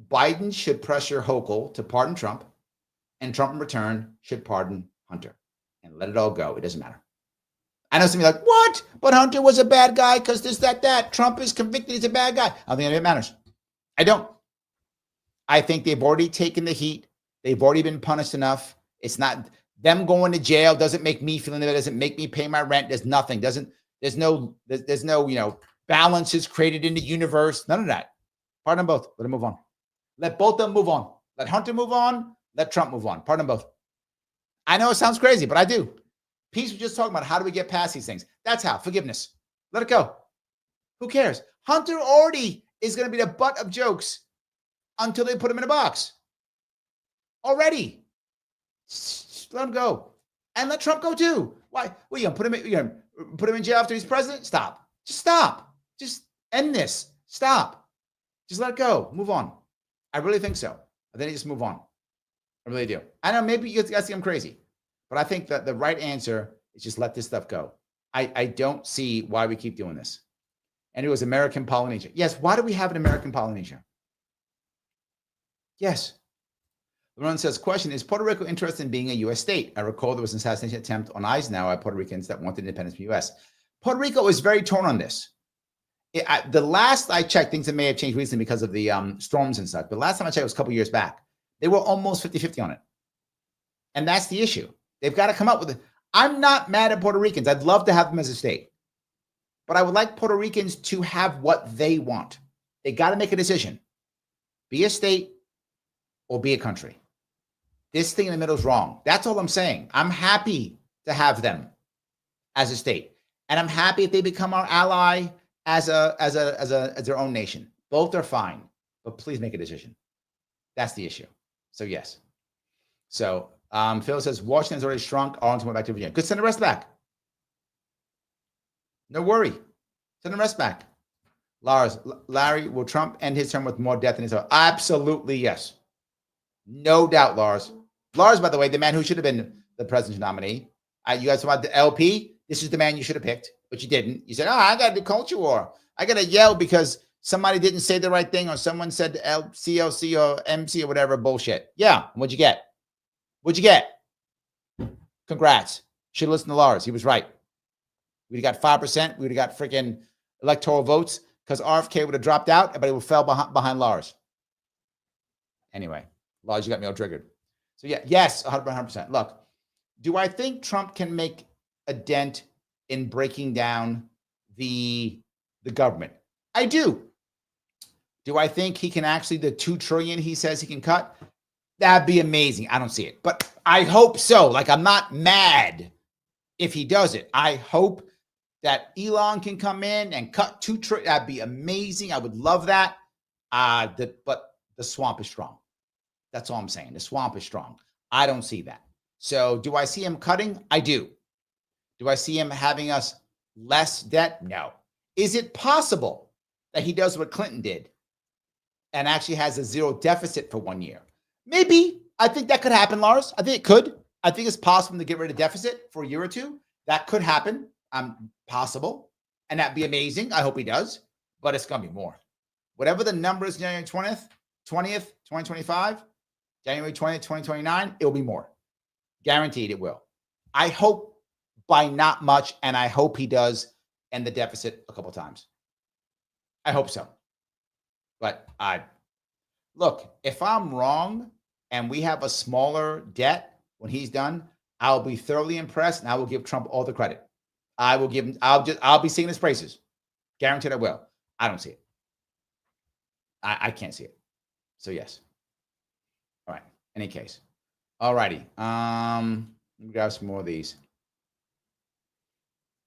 Biden should pressure Hochul to pardon Trump, and Trump in return should pardon Hunter and let it all go. It doesn't matter. I know some people are like, what? But Hunter was a bad guy because this, that. Trump is convicted. He's a bad guy. I don't think any of it matters. I don't. I think they've already taken the heat. They've already been punished enough. It's not them going to jail. Doesn't make me feel anything. Doesn't make me pay my rent. There's nothing. There's no, balances created in the universe. None of that. Pardon them both. Let them move on. Let both of them move on. Let Hunter move on. Let Trump move on. Pardon them both. I know it sounds crazy, but I do. Pete was just talking about how do we get past these things. That's how. Forgiveness. Let it go. Who cares? Hunter already is going to be the butt of jokes until they put him in a box. Already. Just let him go. And let Trump go too. Why? What, you going to put him in jail after he's president? Stop. Just stop. Just end this. Stop. Just let it go. Move on. I really think so. I think just move on. I really do. I know maybe you guys think I'm crazy, but I think that the right answer is just let this stuff go. I don't see why we keep doing this. And it was American Polynesia. Yes. Why do we have an American Polynesia? Yes. Ron says, question, is Puerto Rico interested in being a U.S. state? I recall there was an assassination attempt on Eisenhower by Puerto Ricans that wanted independence from the U.S. Puerto Rico is very torn on this. The last I checked, things that may have changed recently because of the storms and such, but last time I checked was a couple years back. They were almost 50-50 on it. And that's the issue. They've got to come up with it. I'm not mad at Puerto Ricans. I'd love to have them as a state. But I would like Puerto Ricans to have what they want. They got to make a decision. Be a state or be a country. This thing in the middle is wrong. That's all I'm saying. I'm happy to have them as a state. And I'm happy if they become our ally as their own nation. Both are fine, but please make a decision. That's the issue. So yes. So Phil says Washington's already shrunk. Arlington went back to Virginia. Good, send the rest back. No worry. Send the rest back. Larry, will Trump end his term with more death in his heart? Absolutely yes. No doubt, Lars. Lars, by the way, the man who should have been the president's nominee. You guys talk about the LP. This is the man you should have picked, but you didn't. You said, I got the culture war. I got to yell because somebody didn't say the right thing or someone said CLC or MC or whatever bullshit. Yeah. What'd you get? What'd you get? Congrats. Should listen to Lars. He was right. We'd have got 5%. We would have got freaking electoral votes because RFK would have dropped out, but it would fell behind Lars. Anyway, Lars, you got me all triggered. So yeah, yes, 100%. Look, do I think Trump can make a dent in breaking down the government? I do. Do I think he can actually, the $2 trillion he says he can cut? That'd be amazing. I don't see it, but I hope so. Like, I'm not mad if he does it. I hope that Elon can come in and cut that'd be amazing. I would love that. But the swamp is strong. That's all I'm saying. The swamp is strong. I don't see that. So do I see him cutting? I do. Do I see him having us less debt? No. Is it possible that he does what Clinton did and actually has a zero deficit for 1 year? Maybe. I think that could happen, Lars. I think it could. I think it's possible to get rid of deficit for a year or two. That could happen. Possible. And that'd be amazing. I hope he does. But it's going to be more. Whatever the number is, January 20th, 2025, January 20th, 2029, it'll be more. Guaranteed it will. I hope by not much, and I hope he does end the deficit a couple times. I hope so. But look, if I'm wrong and we have a smaller debt when he's done, I'll be thoroughly impressed, and I will give Trump all the credit. I will give him, I'll be singing his praises. Guaranteed I will. I don't see it. I can't see it. So yes. All right. Any case. All righty. Let me grab some more of these.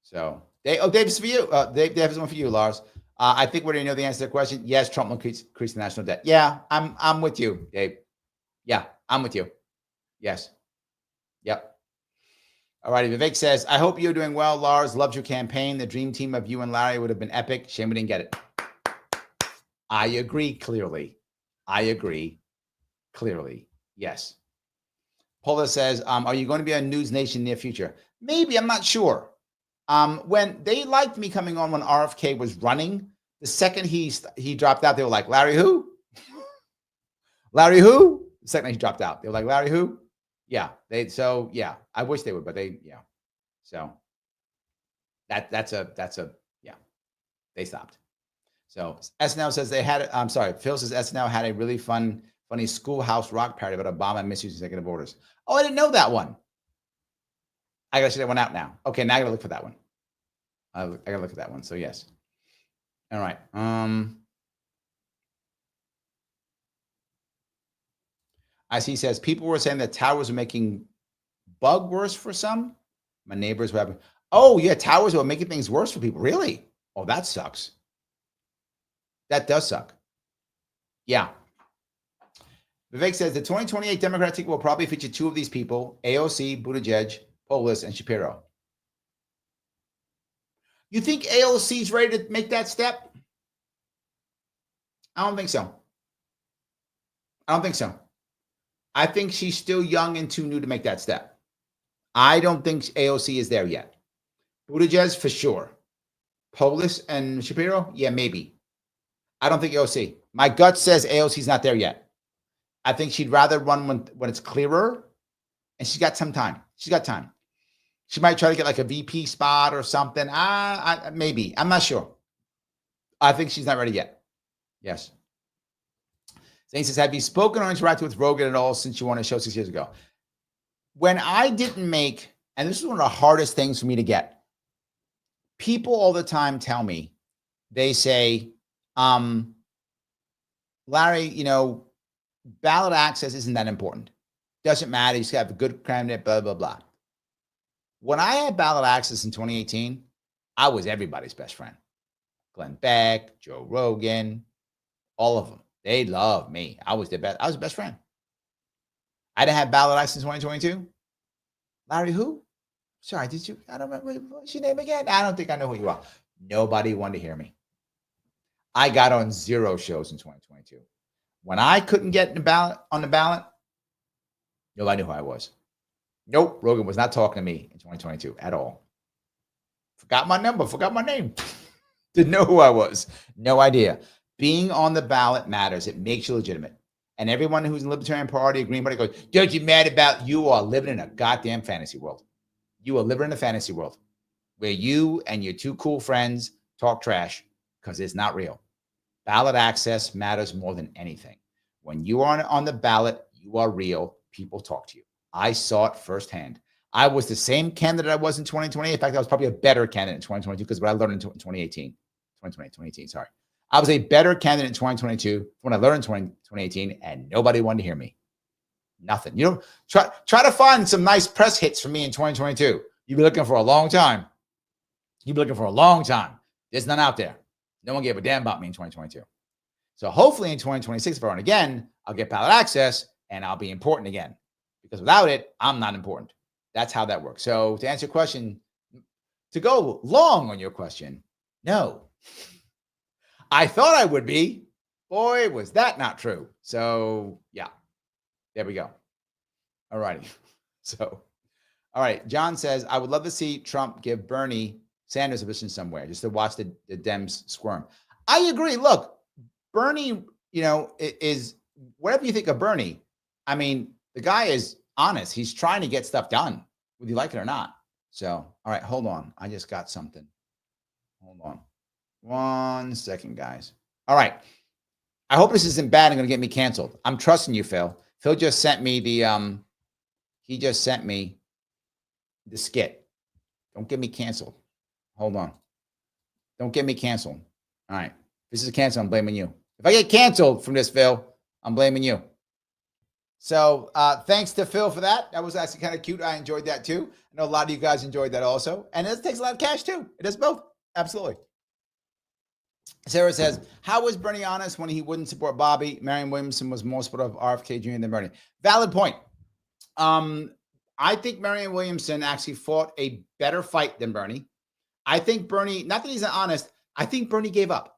So Dave, this is for you. Dave is one for you, Lars. I think we already know the answer to the question. Yes, Trump will increase the national debt. Yeah, I'm with you, Dave. Yeah, I'm with you. Yes. Yep. All righty. Vivek says, I hope you're doing well, Lars. Loved your campaign. The dream team of you and Larry would have been epic. Shame we didn't get it. I agree clearly. Yes. Paula says, are you going to be on News Nation near future? Maybe, I'm not sure. When they liked me coming on when RFK was running, the second he dropped out, they were like, Larry who? Larry who? The second he dropped out, they were like, Larry who? Yeah. I wish they would, but So that's a they stopped. So SNL says Phil says SNL had a really funny Schoolhouse Rock parody about Obama misusing executive orders. Oh, I didn't know that one. I gotta check that one out now. Okay, now I gotta look for that one. I gotta look at that one. So yes. All right. I see says people were saying that towers are making bug worse for some. My neighbors were having, oh yeah, towers were making things worse for people. Really? Oh, that sucks. That does suck. Yeah. Vivek says the 2028 Democratic ticket will probably feature two of these people, AOC, Buttigieg, Polis, and Shapiro. You think AOC is ready to make that step? I don't think so. I think she's still young and too new to make that step. I don't think AOC is there yet. Buttigieg for sure. Polis and Shapiro? Yeah, maybe. I don't think AOC. My gut says AOC's not there yet. I think she'd rather run when it's clearer, and she's got some time. She might try to get like a VP spot or something. Maybe. I'm not sure. I think she's not ready yet. Yes. Zane says, have you spoken or interacted with Rogan at all since you won a show 6 years ago? When I didn't make, and this is one of the hardest things for me to get, people all the time tell me, they say, Larry, ballot access isn't that important. Doesn't matter. You just have a good candidate, blah, blah, blah. When I had ballot access in 2018, I was everybody's best friend. Glenn Beck, Joe Rogan, all of them. They loved me. I was the best friend. I didn't have ballot access in 2022. Larry who? Sorry, did you? I don't remember. What's your name again? I don't think I know who you are. Nobody wanted to hear me. I got on 0 shows in 2022. When I couldn't get on the ballot, nobody knew who I was. Nope, Rogan was not talking to me in 2022 at all. Forgot my number, forgot my name. Didn't know who I was. No idea. Being on the ballot matters. It makes you legitimate. And everyone who's in the Libertarian Party, Green Party goes, don't you mad about you are living in a goddamn fantasy world. You are living in a fantasy world where you and your 2 cool friends talk trash because it's not real. Ballot access matters more than anything. When you are on the ballot, you are real. People talk to you. I saw it firsthand. I was the same candidate I was in 2020. In fact, I was probably a better candidate in 2022 because what I learned in 2018. Sorry. I was a better candidate in 2022 when I learned in 2018, and nobody wanted to hear me. Nothing. Try to find some nice press hits for me in 2022. You've been looking for a long time. You've been looking for a long time. There's none out there. No one gave a damn about me in 2022. So hopefully in 2026, if I run again, I'll get ballot access and I'll be important again. Because without it, I'm not important. That's how that works. So to answer your question, to go long on your question, no. I thought I would be. Boy, was that not true. So yeah, there we go. All righty. So, all right. John says, I would love to see Trump give Bernie Sanders a position somewhere just to watch the Dems squirm. I agree. Look, Bernie, is whatever you think of Bernie. I mean, the guy is honest. He's trying to get stuff done, whether you like it or not. So, all right, hold on. I just got something. Hold on. 1 second, guys. All right. I hope this isn't bad and going to get me canceled. I'm trusting you, Phil. Phil just sent me the skit. Don't get me canceled. Hold on. Don't get me canceled. All right. If this is canceled, I'm blaming you. If I get canceled from this, Phil, I'm blaming you. So thanks to Phil for that. That was actually kind of cute. I enjoyed that too. I know a lot of you guys enjoyed that also. And it takes a lot of cash too. It does both. Absolutely. Sarah says, how was Bernie honest when he wouldn't support Bobby? Marianne Williamson was more supportive of RFK Jr. than Bernie. Valid point. I think Marianne Williamson actually fought a better fight than Bernie. I think Bernie, not that he's not honest, I think Bernie gave up.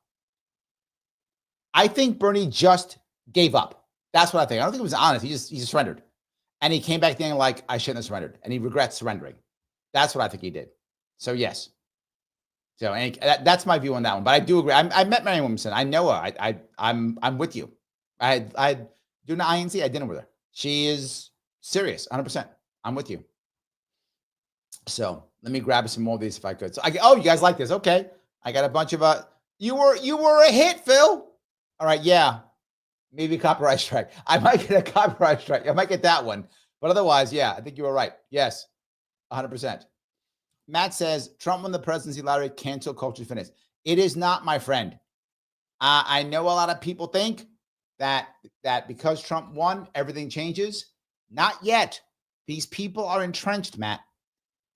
I think Bernie just gave up. That's what I think. I don't think he was honest. He just surrendered. And he came back then like, I shouldn't have surrendered. And he regrets surrendering. That's what I think he did. So yes. So and that's my view on that one. But I do agree. I met Marianne Williamson. I know her. I'm with you. I do not INC. I dinner with her. She is serious, 100%. I'm with you. So let me grab some more of these if I could. So you guys like this? Okay. I got a bunch of you were a hit, Phil. All right, yeah. Maybe copyright strike. I might get a copyright strike. I might get that one. But otherwise, yeah, I think you were right. Yes, 100%. Matt says, Trump won the presidency lottery, cancel culture fitness. It is not, my friend. I know a lot of people think that because Trump won, everything changes. Not yet. These people are entrenched, Matt.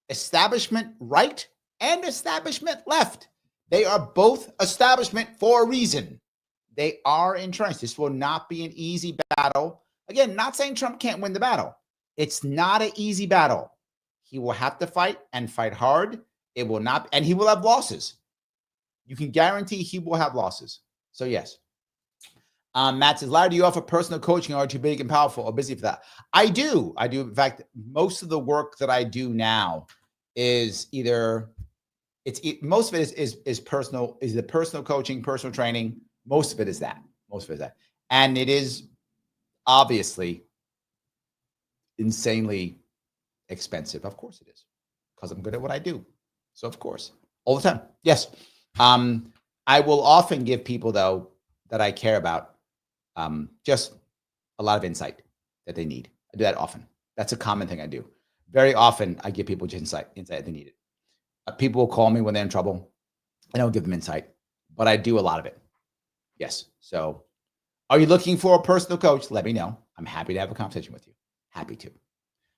Establishment right and establishment left. They are both establishment for a reason. They are entrenched. This will not be an easy battle. Again, not saying Trump can't win the battle. It's not an easy battle. He will have to fight and fight hard. It will not, and he will have losses. You can guarantee he will have losses. So yes. Matt says, Larry, do you offer personal coaching or are you too big and powerful or busy for that? I do. In fact, most of the work that I do now is either most of it is personal, is the personal coaching, personal training. Most of it is that. And it is obviously insanely expensive. Of course it is, because I'm good at what I do. So of course, all the time. Yes. I will often give people, though, that I care about, just a lot of insight that they need. I do that often. That's a common thing I do. Very often I give people just insight they need it. People will call me when they're in trouble. I don't give them insight, but I do a lot of it. Yes. So are you looking for a personal coach? Let me know. I'm happy to have a conversation with you. Happy to.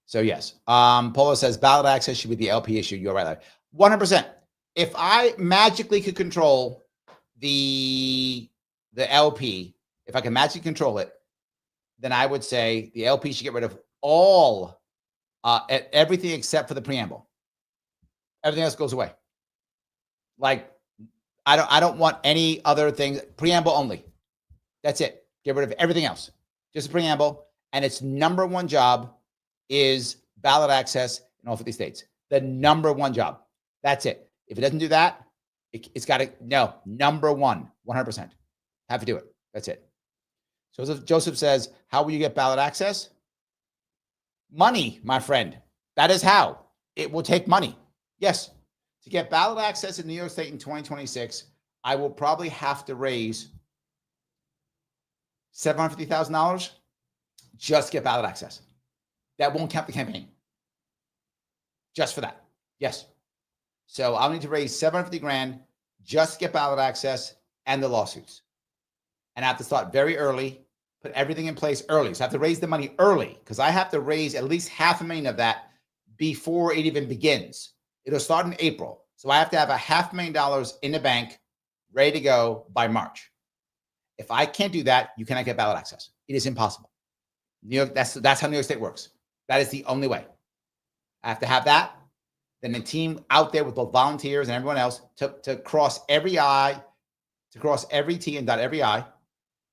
So yes. Polo says ballot access should be the LP issue. You're right. 100%. If I magically could control the LP, if I can magically control it, then I would say the LP should get rid of all everything except for the preamble. Everything else goes away. Like I don't want any other things. Preamble only. That's it. Get rid of everything else. Just a preamble. And its number one job is ballot access in all 50 states. The number one job. That's it. If it doesn't do that, it's got to, no, number one, 100%. Have to do it. That's it. Joseph says, how will you get ballot access? Money, my friend. That is how. It will take money. Yes. To get ballot access in New York State in 2026, I will probably have to raise $750,000 just to get ballot access. That won't count the campaign. Just for that. Yes. So I'll need to raise $750,000 just to get ballot access and the lawsuits. And I have to start very early, put everything in place early. So I have to raise the money early because I have to raise at least $500,000 of that before it even begins. It'll start in April. So I have to have $500,000 in the bank ready to go by March. If I can't do that, you cannot get ballot access. It is impossible. New York, that's how New York State works. That is the only way. I have to have that. Then the team out there with both volunteers and everyone else to cross every I, to cross every T and dot every I,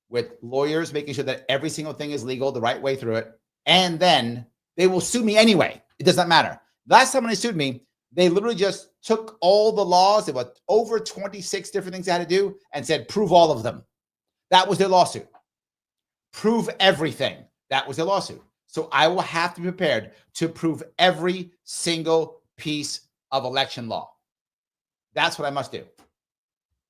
with lawyers making sure that every single thing is legal the right way through it. And then they will sue me anyway. It does not matter. Last time when they sued me, they literally just took all the laws. There were over 26 different things they had to do and said, prove all of them. That was their lawsuit. Prove everything. That was their lawsuit. So I will have to be prepared to prove every single piece of election law. That's what I must do.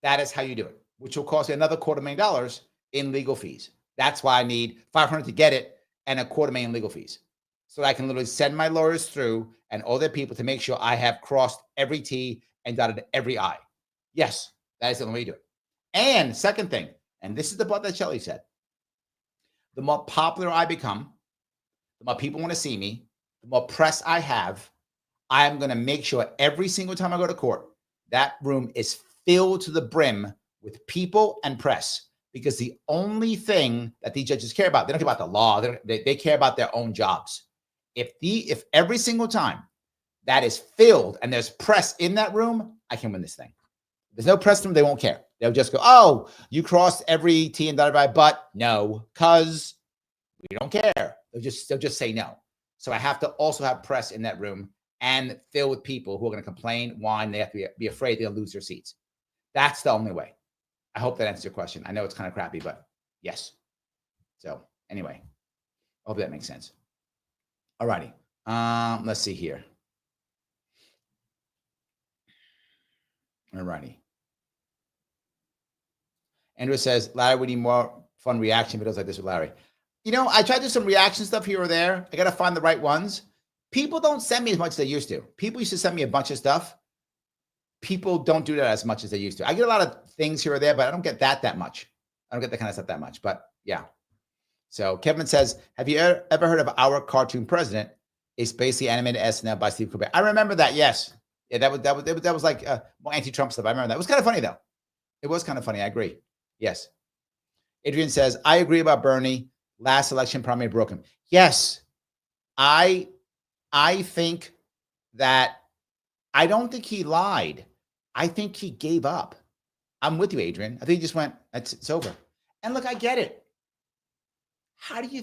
That is how you do it, which will cost me another $250,000 in legal fees. That's why I need $500,000 to get it and $250,000 in legal fees. So that I can literally send my lawyers through and all their people to make sure I have crossed every T and dotted every I. Yes, that is the only way to do it. And second thing, and this is the part that Shelley said, the more popular I become, the more people want to see me, the more press I have, I am going to make sure every single time I go to court, that room is filled to the brim with people and press. Because the only thing that these judges care about, they don't care about the law, they care about their own jobs. If every single time that is filled and there's press in that room, I can win this thing. If there's no press in them, they won't care. They'll just go, oh, you crossed every T and dotted I, but no, because we don't care. They'll just say no. So I have to also have press in that room and fill with people who are going to complain, whine. They have to be afraid they'll lose their seats. That's the only way. I hope that answers your question. I know it's kind of crappy, but yes. So anyway, I hope that makes sense. All righty. Let's see here. All righty. Andrew says, Larry, we need more fun reaction videos like this with Larry. You know, I try to do some reaction stuff here or there. I got to find the right ones. People don't send me as much as they used to. People used to send me a bunch of stuff. People don't do that as much as they used to. I get a lot of things here or there, but I don't get that much. I don't get that kind of stuff that much, but yeah. So Kevin says, have you ever heard of Our Cartoon President? It's basically animated SNL by Steve Colbert. I remember that. Yes. Yeah, that was like more anti-Trump stuff. I remember that. It was kind of funny though. It was kind of funny. I agree. Yes. Adrian says, I agree about Bernie. Last election probably broke him. Yes. I think that I don't think he lied. I think he gave up. I'm with you, Adrian. I think he just went, it's over. And look, I get it. How do you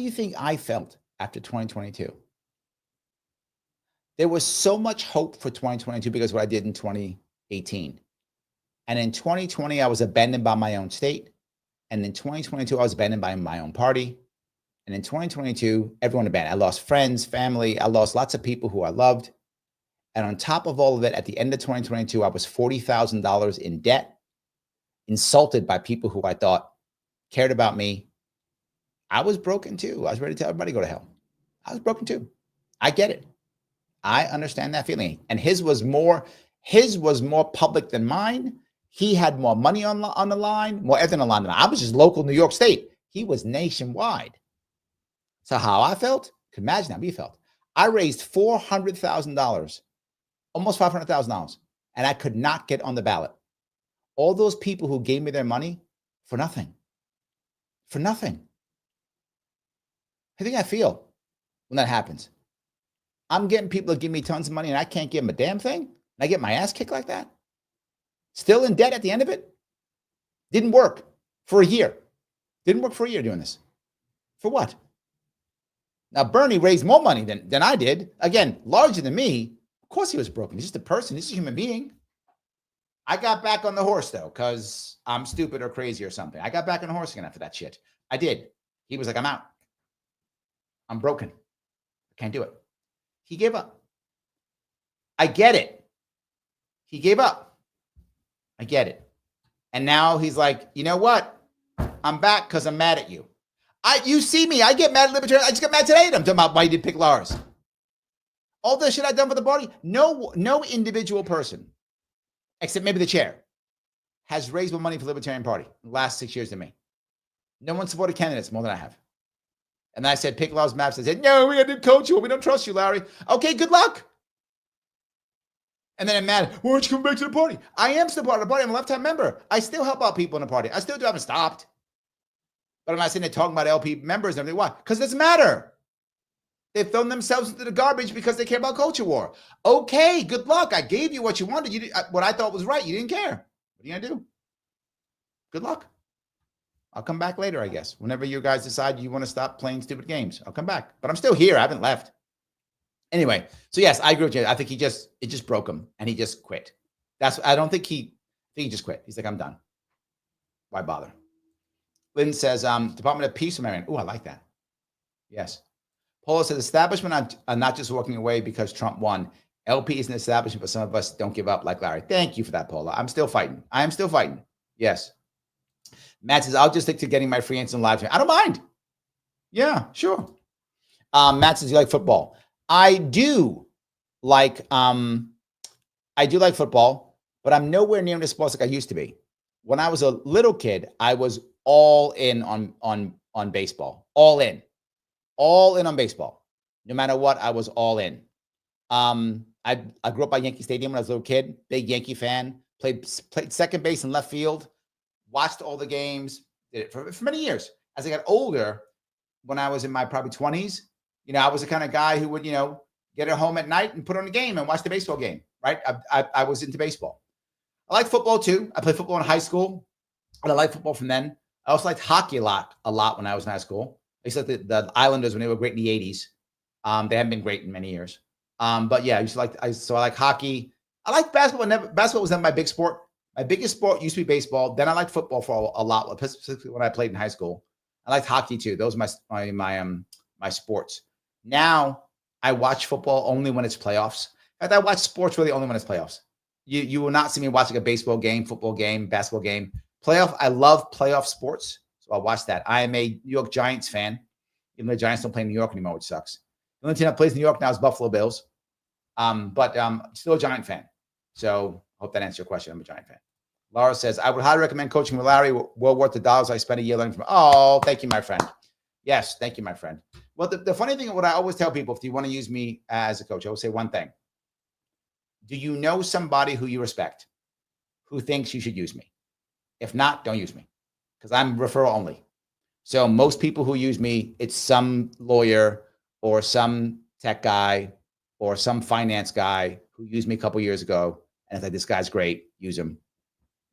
think I felt after 2022? There was so much hope for 2022 because of what I did in 2018. And in 2020, I was abandoned by my own state. And in 2022, I was abandoned by my own party. And in 2022, everyone abandoned. I lost friends, family. I lost lots of people who I loved. And on top of all of it, at the end of 2022, I was $40,000 in debt, insulted by people who I thought cared about me. I was broken too. I was ready to tell everybody to go to hell. I was broken too. I get it. I understand that feeling. And his was more public than mine. He had more money on the line, more everything on the line than I was just local New York State. He was nationwide. So how I felt, could imagine how we felt. I raised $400,000, almost $500,000, and I could not get on the ballot. All those people who gave me their money for nothing. For nothing. How do you think I feel when that happens? I'm getting people to give me tons of money and I can't give them a damn thing. And I get my ass kicked like that. Still in debt at the end of it. Didn't work for a year. Didn't work for a year doing this. For what? Now, Bernie raised more money than I did. Again, larger than me. Of course he was broken. He's just a person. He's a human being. I got back on the horse, though, because I'm stupid or crazy or something. I got back on the horse again after that shit. I did. He was like, I'm out. I'm broken. I can't do it. He gave up. I get it. He gave up. I get it. And now he's like, you know what? I'm back because I'm mad at you. You see me. I get mad at libertarians. I just got mad today. I'm talking about why you did pick Lars. All the shit I've done for the party. No individual person, except maybe the chair, has raised more money for the Libertarian Party in the last 6 years than me. No one supported candidates more than I have. And I said, pick Lars maps. I said, no, we had to coach you. We don't trust you, Larry. Okay, good luck. And then I'm mad, why aren't you coming back to the party? I am still part of the party. I'm a lifetime member. I still help out people in the party. I still do. I haven't stopped. But I'm not sitting there talking about LP members and everything. Why? Because it doesn't matter. They've thrown themselves into the garbage because they care about culture war. Okay, good luck. I gave you what you wanted. You did, what I thought was right. You didn't care. What are you going to do? Good luck. I'll come back later, I guess. Whenever you guys decide you want to stop playing stupid games, I'll come back. But I'm still here. I haven't left. Anyway, so yes, I agree with you. I think it just broke him and he just quit. I think he just quit. He's like, I'm done. Why bother? Lynn says, Department of Peace, Marion. Oh, I like that. Yes. Paula says, establishment are not just walking away because Trump won. LP is an establishment, but some of us don't give up like Larry. Thank you for that, Paula. I'm still fighting. I am still fighting. Yes. Matt says, I'll just stick to getting my free answer live. I don't mind. Yeah, sure. Matt says, you like football. I do like football, but I'm nowhere near the sports like I used to be. When I was a little kid, I was all in on baseball. All in on baseball. No matter what, I was all in. I grew up by Yankee Stadium when I was a little kid. Big Yankee fan. Played second base and left field. Watched all the games. Did it for many years. As I got older, when I was in my probably 20s, I was the kind of guy who would, get at home at night and put on a game and watch the baseball game, right? I was into baseball. I like football too. I played football in high school, and I liked football from then. I also liked hockey a lot when I was in high school. I used to like the Islanders when they were great in the 80s. They haven't been great in many years. But yeah, I like hockey. I like basketball. Basketball was never my big sport. My biggest sport used to be baseball. Then I liked football for a lot, specifically when I played in high school. I liked hockey too. Those are my sports. Now I watch football only when it's playoffs. In fact, I watch sports really only when it's playoffs. You will not see me watching a baseball game, football game, basketball game. I love playoff sports, so I'll watch that. I am a New York Giants fan, even though the Giants don't play in New York anymore, which sucks. The only team that plays in New York now is Buffalo Bills. But still a Giant fan. So I hope that answers your question. I'm a Giant fan. Laura says, I would highly recommend coaching with Larry. Well worth the dollars I spent a year learning from. Oh, thank you, my friend. Yes, thank you, my friend. Well, the funny thing, what I always tell people, if you want to use me as a coach, I will say one thing. Do you know somebody who you respect who thinks you should use me? If not, don't use me because I'm referral only. So most people who use me, it's some lawyer or some tech guy or some finance guy who used me a couple years ago. And it's like, this guy's great. Use him.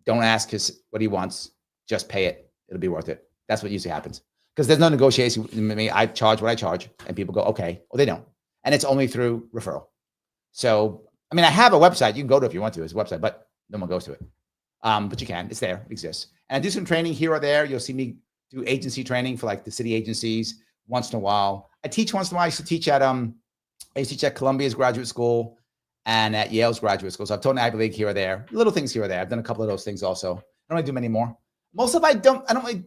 Don't ask what he wants. Just pay it. It'll be worth it. That's what usually happens. Because there's no negotiation with me. I charge what I charge. And people go, okay. Well, they don't. And it's only through referral. So, I mean, I have a website. You can go to it if you want to. It's a website, but no one goes to it. But you can. It's there. It exists. And I do some training here or there. You'll see me do agency training for like the city agencies once in a while. I teach once in a while. I used to teach at Columbia's graduate school and at Yale's graduate school. So I've taught an Ivy League here or there. Little things here or there. I've done a couple of those things also. I don't really do many more. Most of I don't really.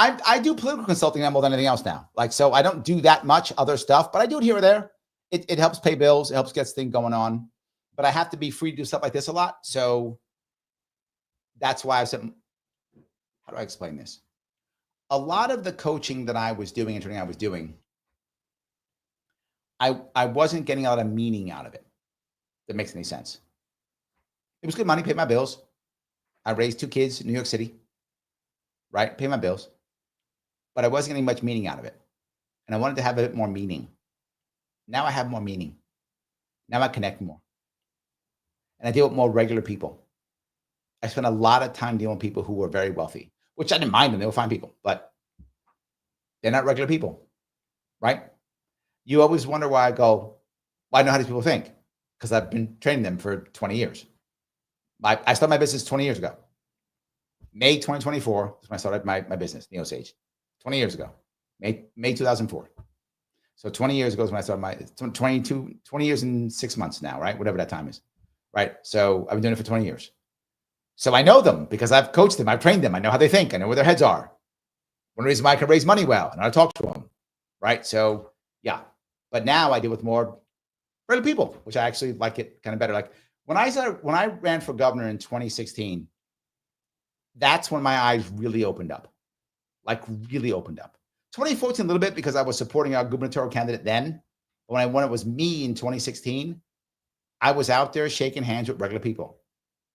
I do political consulting now more than anything else now. Like, so I don't do that much other stuff, but I do it here or there. It helps pay bills. It helps get things going on. But I have to be free to do stuff like this a lot. So that's why I said, how do I explain this? A lot of the coaching that I was doing and training I was doing, I wasn't getting a lot of meaning out of it. That makes any sense. It was good money, paid my bills. I raised 2 kids in New York City, right? Pay my bills. But I wasn't getting much meaning out of it. And I wanted to have a bit more meaning. Now I have more meaning. Now I connect more. And I deal with more regular people. I spent a lot of time dealing with people who were very wealthy, which I didn't mind them. They were fine people, but they're not regular people, right? You always wonder why I go, well, I know how these people think because I've been training them for 20 years. I started my business 20 years ago. May 2024 is when I started my business, NeoSage. 20 years ago, May 2004. So 20 years ago is when I started my 20 years and 6 months now, right? Whatever that time is, right? So I've been doing it for 20 years. So I know them because I've coached them. I've trained them. I know how they think. I know where their heads are. One reason why I can raise money well and I talk to them, right? So yeah, but now I deal with more regular people, which I actually like it kind of better. Like when I ran for governor in 2016, that's when my eyes really opened up, like really opened up. 2014 a little bit because I was supporting our gubernatorial candidate then. But when it was me in 2016, I was out there shaking hands with regular people.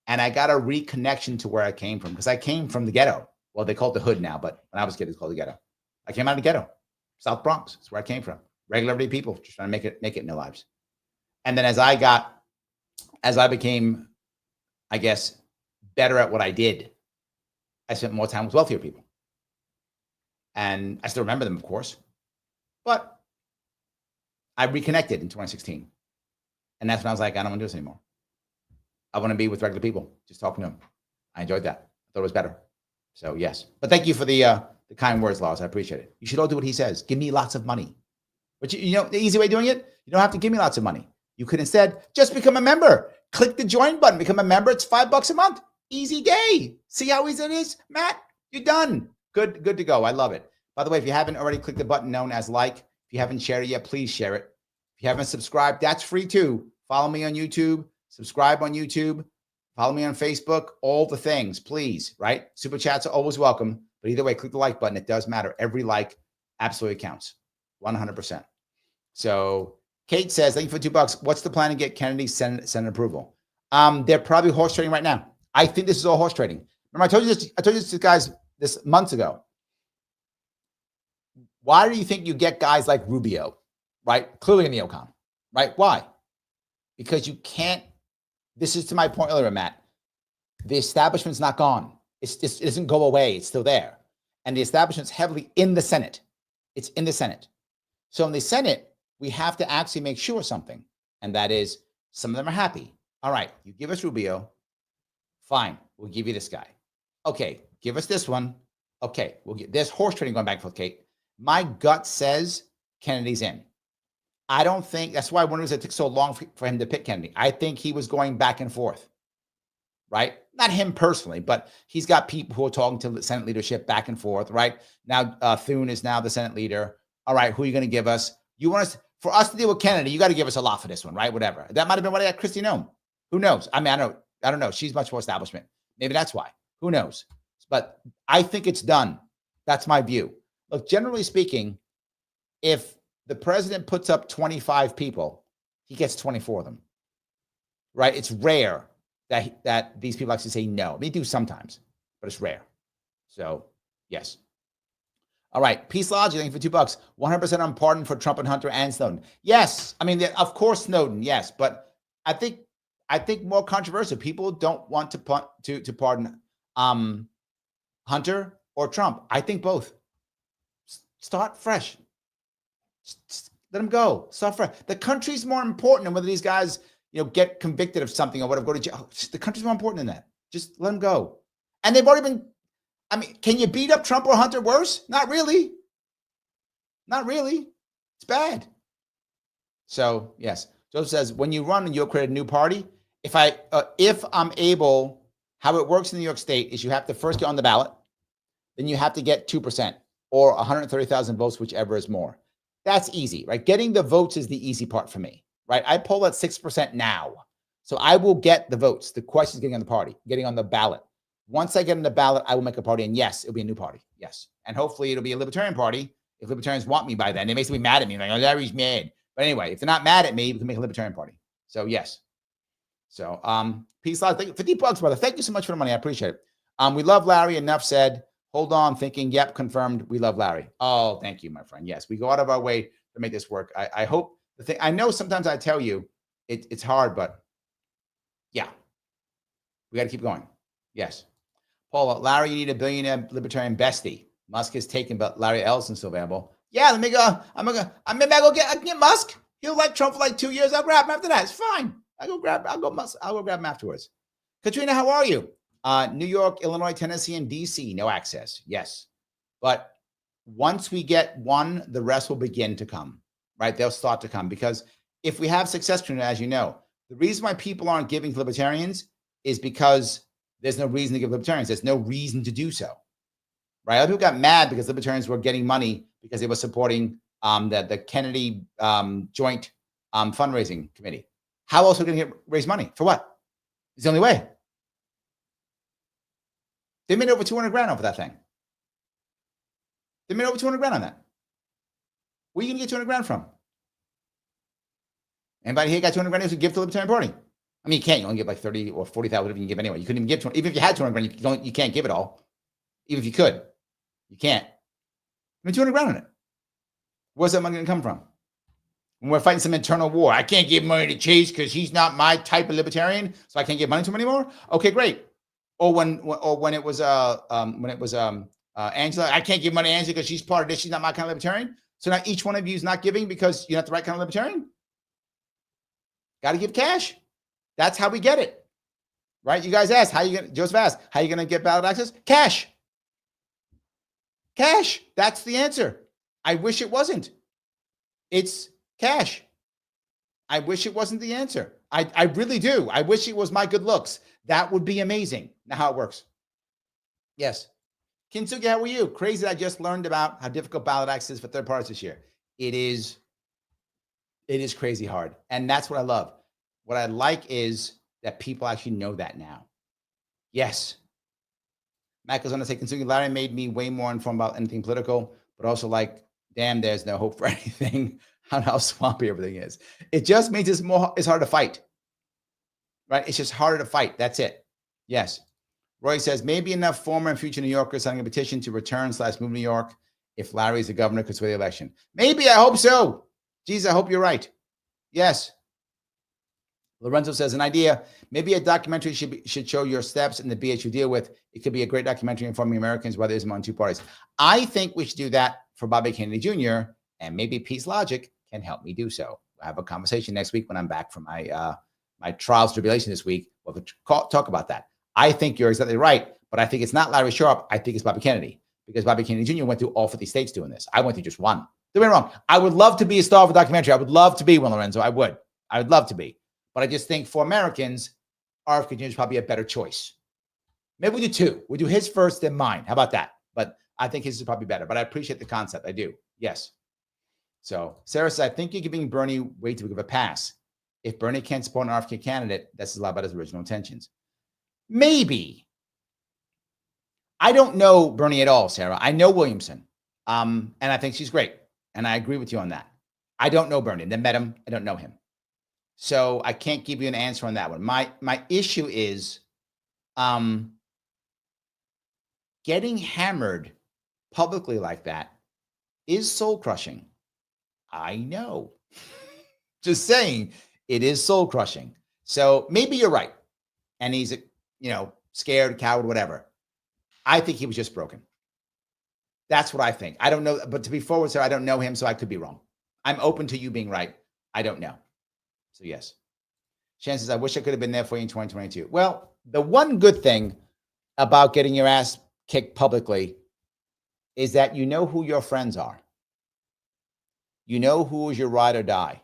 And I got a reconnection to where I came from, because I came from the ghetto. Well, they call it the hood now, but when I was a kid, it's called the ghetto. I came out of the ghetto, South Bronx. That's where I came from. Regular everyday people just trying to make it in their lives. And then as I became, I guess, better at what I did, I spent more time with wealthier people. And I still remember them, of course, but I reconnected in 2016. And that's when I was like, I don't want to do this anymore. I want to be with regular people, just talking to them. I enjoyed that. I thought it was better. So yes, but thank you for the kind words, Laws. I appreciate it. You should all do what he says. Give me lots of money. But you know the easy way of doing it? You don't have to give me lots of money. You could instead just become a member. Click the join button, become a member. It's $5 a month. Easy day. See how easy it is, Matt? You're done. Good to go. I love it. By the way, if you haven't already clicked the button known as like, if you haven't shared it yet, please share it. If you haven't subscribed, that's free too. Follow me on YouTube, subscribe on YouTube, follow me on Facebook, all the things, please, right? Super chats are always welcome, but either way, click the like button. It does matter. Every like absolutely counts, 100%. So Kate says, thank you for $2. What's the plan to get Kennedy's Senate approval? They're probably horse trading right now. I think this is all horse trading. Remember, I told you this guys this months ago. Why do you think you get guys like Rubio, right? Clearly in the neocon, right? Why? Because you can't, this is to my point earlier, Matt. The establishment's not gone. It doesn't go away. It's still there. And the establishment's heavily in the Senate. It's in the Senate. So in the Senate, we have to actually make sure something. And that is, some of them are happy. All right, you give us Rubio. Fine, we'll give you this guy. Okay, give us this one. Okay, we'll get, there's horse trading going back and forth, Kate. My gut says Kennedy's in. I don't think, that's why I wonder if it took so long for him to pick Kennedy. I think he was going back and forth, right? Not him personally, but he's got people who are talking to the Senate leadership back and forth, right? Now, Thune is now the Senate leader. All right, who are you going to give us? You want us, for us to deal with Kennedy, you got to give us a lot for this one, right? Whatever. That might have been what I got Christy Nome. Who knows? I mean, I don't know. She's much more establishment. Maybe that's why. Who knows? But I think it's done. That's my view. Look, generally speaking, if the president puts up 25 people, he gets 24 of them, right? It's rare that these people actually say no. They do sometimes, but it's rare. So, yes. All right. Peace Logic, thank you for $2. 100% on pardon for Trump and Hunter and Snowden. Yes. I mean, of course, Snowden, yes. But I think more controversial. People don't want to pardon Hunter or Trump. I think both. Start fresh. Let them go. Start fresh. The country's more important than whether these guys, get convicted of something or whatever, go to jail. The country's more important than that. Just let them go. And they've already been, I mean, can you beat up Trump or Hunter worse? Not really. Not really. It's bad. So, yes. Joseph says, when you run and you'll create a new party, if I'm able, how it works in New York State is you have to first get on the ballot, then you have to get 2% or 130,000 votes, whichever is more. That's easy, right? Getting the votes is the easy part for me, right? I poll at 6% now. So I will get the votes. The question is getting on the party, getting on the ballot. Once I get on the ballot, I will make a party. And yes, it'll be a new party. Yes. And hopefully it'll be a libertarian party. If libertarians want me by then, they may still be mad at me. Like, oh, Larry's mad. But anyway, if they're not mad at me, we can make a libertarian party. So yes. So peace out. $50, brother. Thank you so much for the money. I appreciate it. We love Larry. Enough said. Hold on, thinking, yep, confirmed. We love Larry. Oh, thank you, my friend. Yes, we go out of our way to make this work. I hope the thing, I know sometimes I tell you it's hard, but yeah, we got to keep going. Yes. Paula, Larry, you need a billionaire libertarian bestie. Musk is taken, but Larry Ellison's still available. Yeah, let me go. I can get Musk. He'll like Trump for like 2 years. I'll grab him after that. It's fine. I'll go grab him afterwards. Katrina, how are you? New York, Illinois, Tennessee, and DC, no access. Yes. But once we get one, the rest will begin to come, right? They'll start to come because if we have success, as you know, the reason why people aren't giving to libertarians is because there's no reason to give libertarians. There's no reason to do so, right? Other people got mad because libertarians were getting money because they were supporting the Kennedy joint fundraising committee. How else are we going to raise money? For what? It's the only way. They made over 200 grand off of that thing. They made over 200 grand on that. Where are you going to get 200 grand from? Anybody here got 200 grand to give to the Libertarian Party? I mean, you can't. You only give like 30 or 40,000, whatever you can give anyway. You couldn't even give 20. Even if you had 200 grand, you can't give it all. Even if you could, you can't. I mean, 200 grand on it. Where's that money going to come from? When we're fighting some internal war, I can't give money to Chase because he's not my type of libertarian, so I can't give money to him anymore. Okay, great. Or when it was Angela, I can't give money to Angela because she's part of this. She's not my kind of libertarian. So now each one of you is not giving because you're not the right kind of libertarian. Got to give cash. That's how we get it, right? You guys asked how you gonna. Joseph asked how you gonna get ballot access? Cash. Cash. That's the answer. I wish it wasn't. It's cash. I wish it wasn't the answer. I really do. I wish it was my good looks. That would be amazing. Now how it works. Yes. Kintsugi, how are you? Crazy. I just learned about how difficult ballot access is for third parties this year. It is crazy hard. And that's what I love. What I like is that people actually know that now. Yes. Matt goes on to say, Kintsugi, Larry made me way more informed about anything political, but also like, damn, there's no hope for anything. How swampy everything is. It just means it's harder to fight. Right? It's just harder to fight. That's it. Yes. Roy says, maybe enough former and future New Yorkers signing a petition to return/move to New York if Larry is the governor could sway the election. Maybe. I hope so. Geez, I hope you're right. Yes. Lorenzo says, an idea. Maybe a documentary should show your steps in the BH you deal with. It could be a great documentary informing Americans whether it's among two parties. I think we should do that for Bobby Kennedy Jr., and maybe Pete's Logic can help me do so. I'll have a conversation next week when I'm back from my my trials tribulation this week. We'll talk about that. I think you're exactly right, but I think it's not Larry Sharpe. I think it's Bobby Kennedy, because Bobby Kennedy Jr. went through all 50 states doing this. I went through just one. Don't get me wrong. I would love to be a star of a documentary. I would love to be one, Lorenzo. I would love to be. But I just think for Americans, RFK Jr. is probably a better choice. Maybe we do two. We do his first, then mine. How about that? But I think his is probably better. But I appreciate the concept. I do. Yes. So Sarah says, I think you're giving Bernie way too big of a pass. If Bernie can't support an RFK candidate, that's a lot about his original intentions. Maybe. I don't know Bernie at all, Sarah. I know Williamson. And I think she's great. And I agree with you on that. I don't know Bernie. I met him. I don't know him. So I can't give you an answer on that one. My issue is getting hammered publicly like that is soul crushing. I know. Just saying, it is soul crushing. So maybe you're right. And he's, scared, coward, whatever. I think he was just broken. That's what I think. I don't know. But to be forward, sir, I don't know him, so I could be wrong. I'm open to you being right. I don't know. So yes. Shan says, I wish I could have been there for you in 2022. Well, the one good thing about getting your ass kicked publicly is that you know who your friends are. You know who is your ride or die.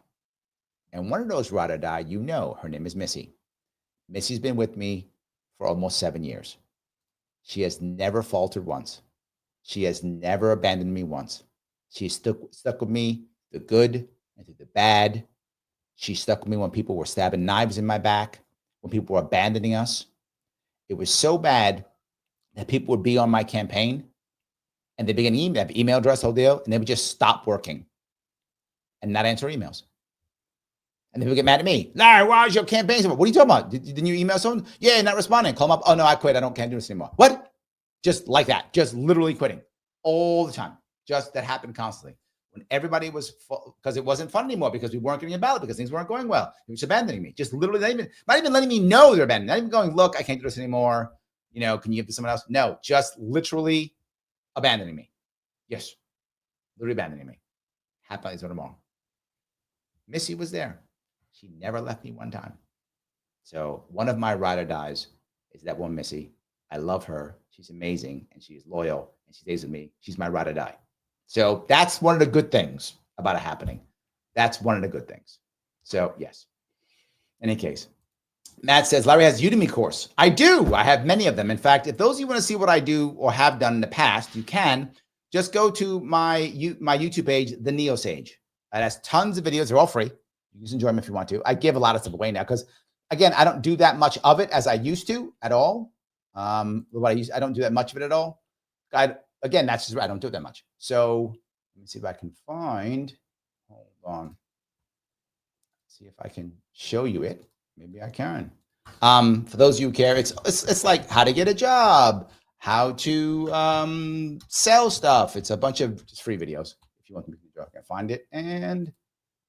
And one of those ride or die, her name is Missy. Missy's been with me for almost 7 years. She has never faltered once. She has never abandoned me once. She's stuck with me, the good and through the bad. She stuck with me when people were stabbing knives in my back, when people were abandoning us. It was so bad that people would be on my campaign and they'd begin email address, whole deal, and they would just stop working and not answer emails. And they would get mad at me. Larry, why is your campaign? What are you talking about? Didn't you email someone? Yeah, not responding. Call them up. Oh, no, I quit. Can't do this anymore. What? Just like that. Just literally quitting all the time. Just that happened constantly. When everybody was, because it wasn't fun anymore, because we weren't getting a ballot, because things weren't going well. He was abandoning me. Just literally, not even letting me know they're abandoning. Not even going, look, I can't do this anymore. Can you give this to someone else? No, just literally abandoning me. Yes, literally abandoning me. Half is what I'm wrong. Missy was there. She never left me one time. So one of my ride or dies is that one Missy. I love her. She's amazing, and she's loyal, and she stays with me. She's my ride or die. So that's one of the good things about it happening. That's one of the good things. So yes. In any case, Matt says, Larry has Udemy course. I do. I have many of them. In fact, if those of you want to see what I do or have done in the past, you can just go to my YouTube page, The Neo Sage. It has tons of videos. They're all free. You can enjoy them if you want to. I give a lot of stuff away now because, again, I don't do that much of it as I used to at all. I don't do that much of it at all. Again, that's just I don't do it that much. So let me see if I can find. Hold on. Let's see if I can show you it. Maybe I can. For those of you who care, it's like how to get a job, how to sell stuff. It's a bunch of just free videos. If you want to I can find it. And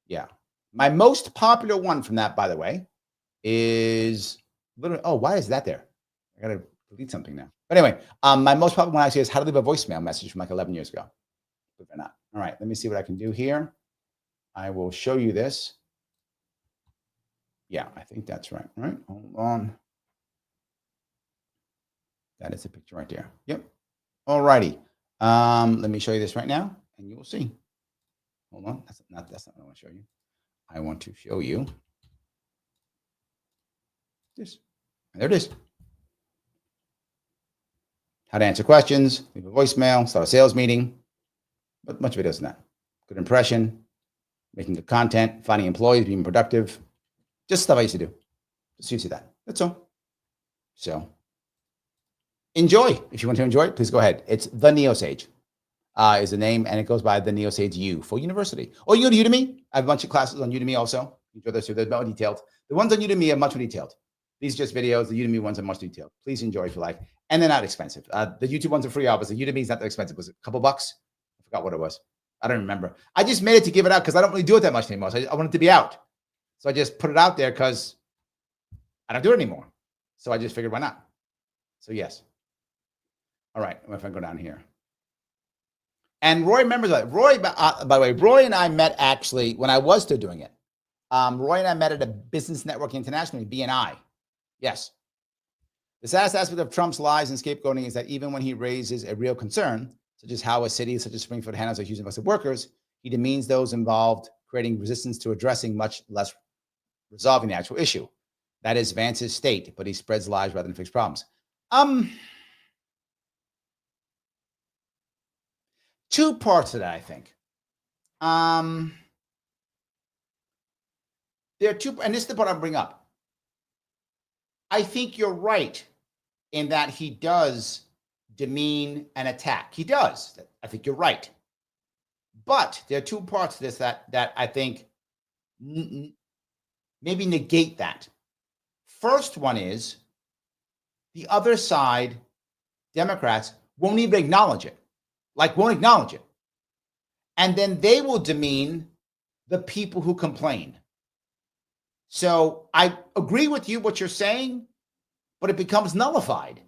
yeah, my most popular one from that, by the way, is literally. Oh, why is that there? I gotta delete something now. But anyway, my most popular one actually is how to leave a voicemail message from like 11 years ago. Believe it or not. All right, let me see what I can do here. I will show you this. Yeah, I think that's right. All right, hold on. That is the picture right there. Yep. All righty. Let me show you this right now, and you will see. Hold on. That's not what I want to show you. I want to show you this. There it is. How to answer questions, leave a voicemail, start a sales meeting. But much of it isn't that. Good impression, making good content, finding employees, being productive. Just stuff I used to do. Just used to that. That's all. So enjoy. If you want to enjoy it, please go ahead. It's The Neosage is the name, and it goes by The Neosage U for university. Or you go to Udemy. I have a bunch of classes on Udemy also. Enjoy those too. They're more detailed. The ones on Udemy are much more detailed. These are just videos. The Udemy ones are much detailed. Please enjoy if you like. And they're not expensive. The YouTube ones are free, obviously. Udemy is not that expensive. Was it a couple bucks? I forgot what it was. I don't remember. I just made it to give it out because I don't really do it that much anymore. So I want it to be out. So I just put it out there because I don't do it anymore. So I just figured, why not? So yes. All right. If I go down here. And Roy remembers that. Roy, by the way, Roy and I met actually when I was still doing it. Roy and I met at a Business Network International, BNI. Yes. The saddest aspect of Trump's lies and scapegoating is that even when he raises a real concern, such as how a city such as Springfield handles a huge influx of workers, he demeans those involved, creating resistance to addressing, much less resolving the actual issue. That is Vance's state, but he spreads lies rather than fix problems. Two parts of that, I think. There are two, and this is the part I'll bring up. I think you're right in that he does demean and attack. He does. I think you're right. But there are two parts to this that I think maybe negate that. First one is the other side, Democrats, won't even acknowledge it. Won't acknowledge it. And then they will demean the people who complain. So I agree with you, what you're saying, but it becomes nullified.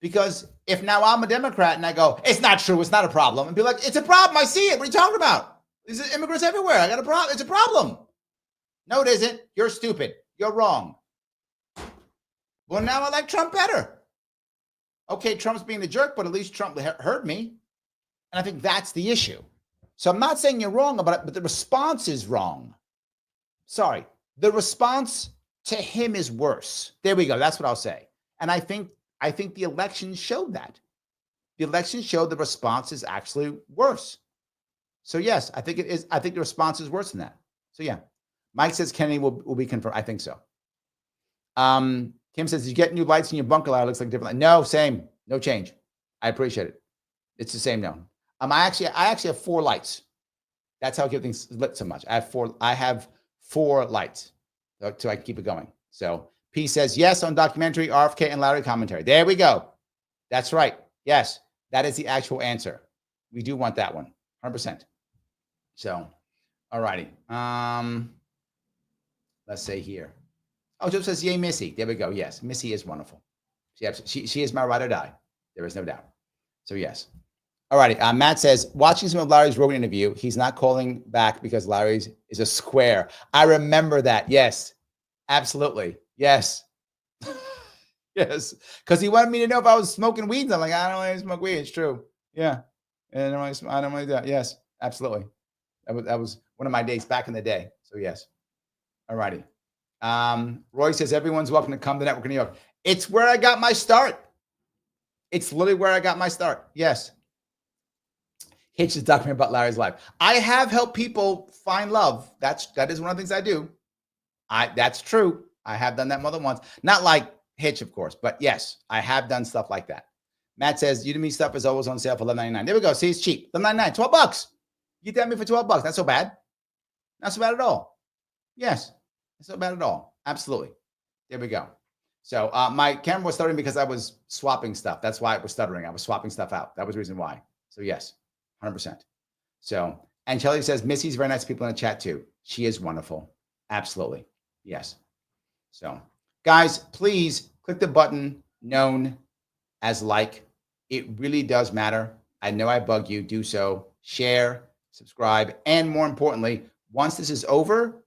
Because if now I'm a Democrat and I go, it's not true, it's not a problem, and be like, it's a problem, I see it, what are you talking about? There's immigrants everywhere, I got a problem, it's a problem. No, it isn't, you're stupid, you're wrong. Well, now I like Trump better. Okay, Trump's being a jerk, but at least Trump heard me. And I think that's the issue. So I'm not saying you're wrong about it, but the response is wrong. Sorry, the response to him is worse. There we go, that's what I'll say. And I think the election showed that. The election showed the response is actually worse. So yes, I think it is. I think the response is worse than that. So yeah, Mike says Kennedy will be confirmed. I think so. Kim says, did you get new lights in your bunker? It looks like different. No, same, no change. I appreciate it. It's the same now. I actually have 4 lights. That's how I keep things lit so much. I have four lights, so I can keep it going. So P says yes on documentary, RFK and Larry commentary. There we go. That's right. Yes, that is the actual answer. We do want that one, 100%. So, all righty. Let's say here. Oh, Joe says, yay, Missy. There we go. Yes, Missy is wonderful. She is my ride or die. There is no doubt. So yes. All righty. Matt says, watching some of Larry's Rogan interview, he's not calling back because Larry's is a square. I remember that. Yes, absolutely. Yes. Yes. Because he wanted me to know if I was smoking weeds. I'm like, I don't want to smoke weed. It's true. Yeah. And I don't want to do that. Yes, absolutely. That was one of my days back in the day. So yes. All righty. Roy says, everyone's welcome to come to Network in New York. It's where I got my start. It's literally where I got my start. Yes. Hitch is documenting about Larry's life. I have helped people find love. That is one of the things I do. That's true. I have done that more than once. Not like Hitch, of course, but yes, I have done stuff like that. Matt says, Udemy stuff is always on sale for $11.99. There we go. See, it's cheap. $11.99, $12. You get that me for $12. Not so bad. Not so bad at all. Yes. It's not bad at all. Absolutely. There we go. So my camera was stuttering because I was swapping stuff. That's why it was stuttering. I was swapping stuff out. That was the reason why. So yes, 100%. So, and Shelly says, Missy's very nice people in the chat too. She is wonderful. Absolutely. Yes. So guys, please click the button known as like. It really does matter. I know I bug you. Do so. Share, subscribe, and more importantly, once this is over,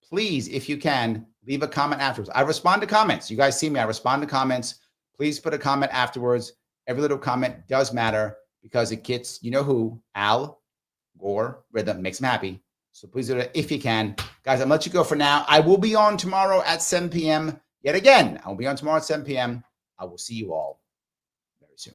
please, if you can, leave a comment afterwards. I respond to comments. You guys see me. I respond to comments. Please put a comment afterwards. Every little comment does matter because it gets, you know who, Al Gore rhythm makes him happy. So please do it if you can. Guys, I'm going to let you go for now. I will be on tomorrow at 7 p.m. Yet again, I will be on tomorrow at 7 p.m. I will see you all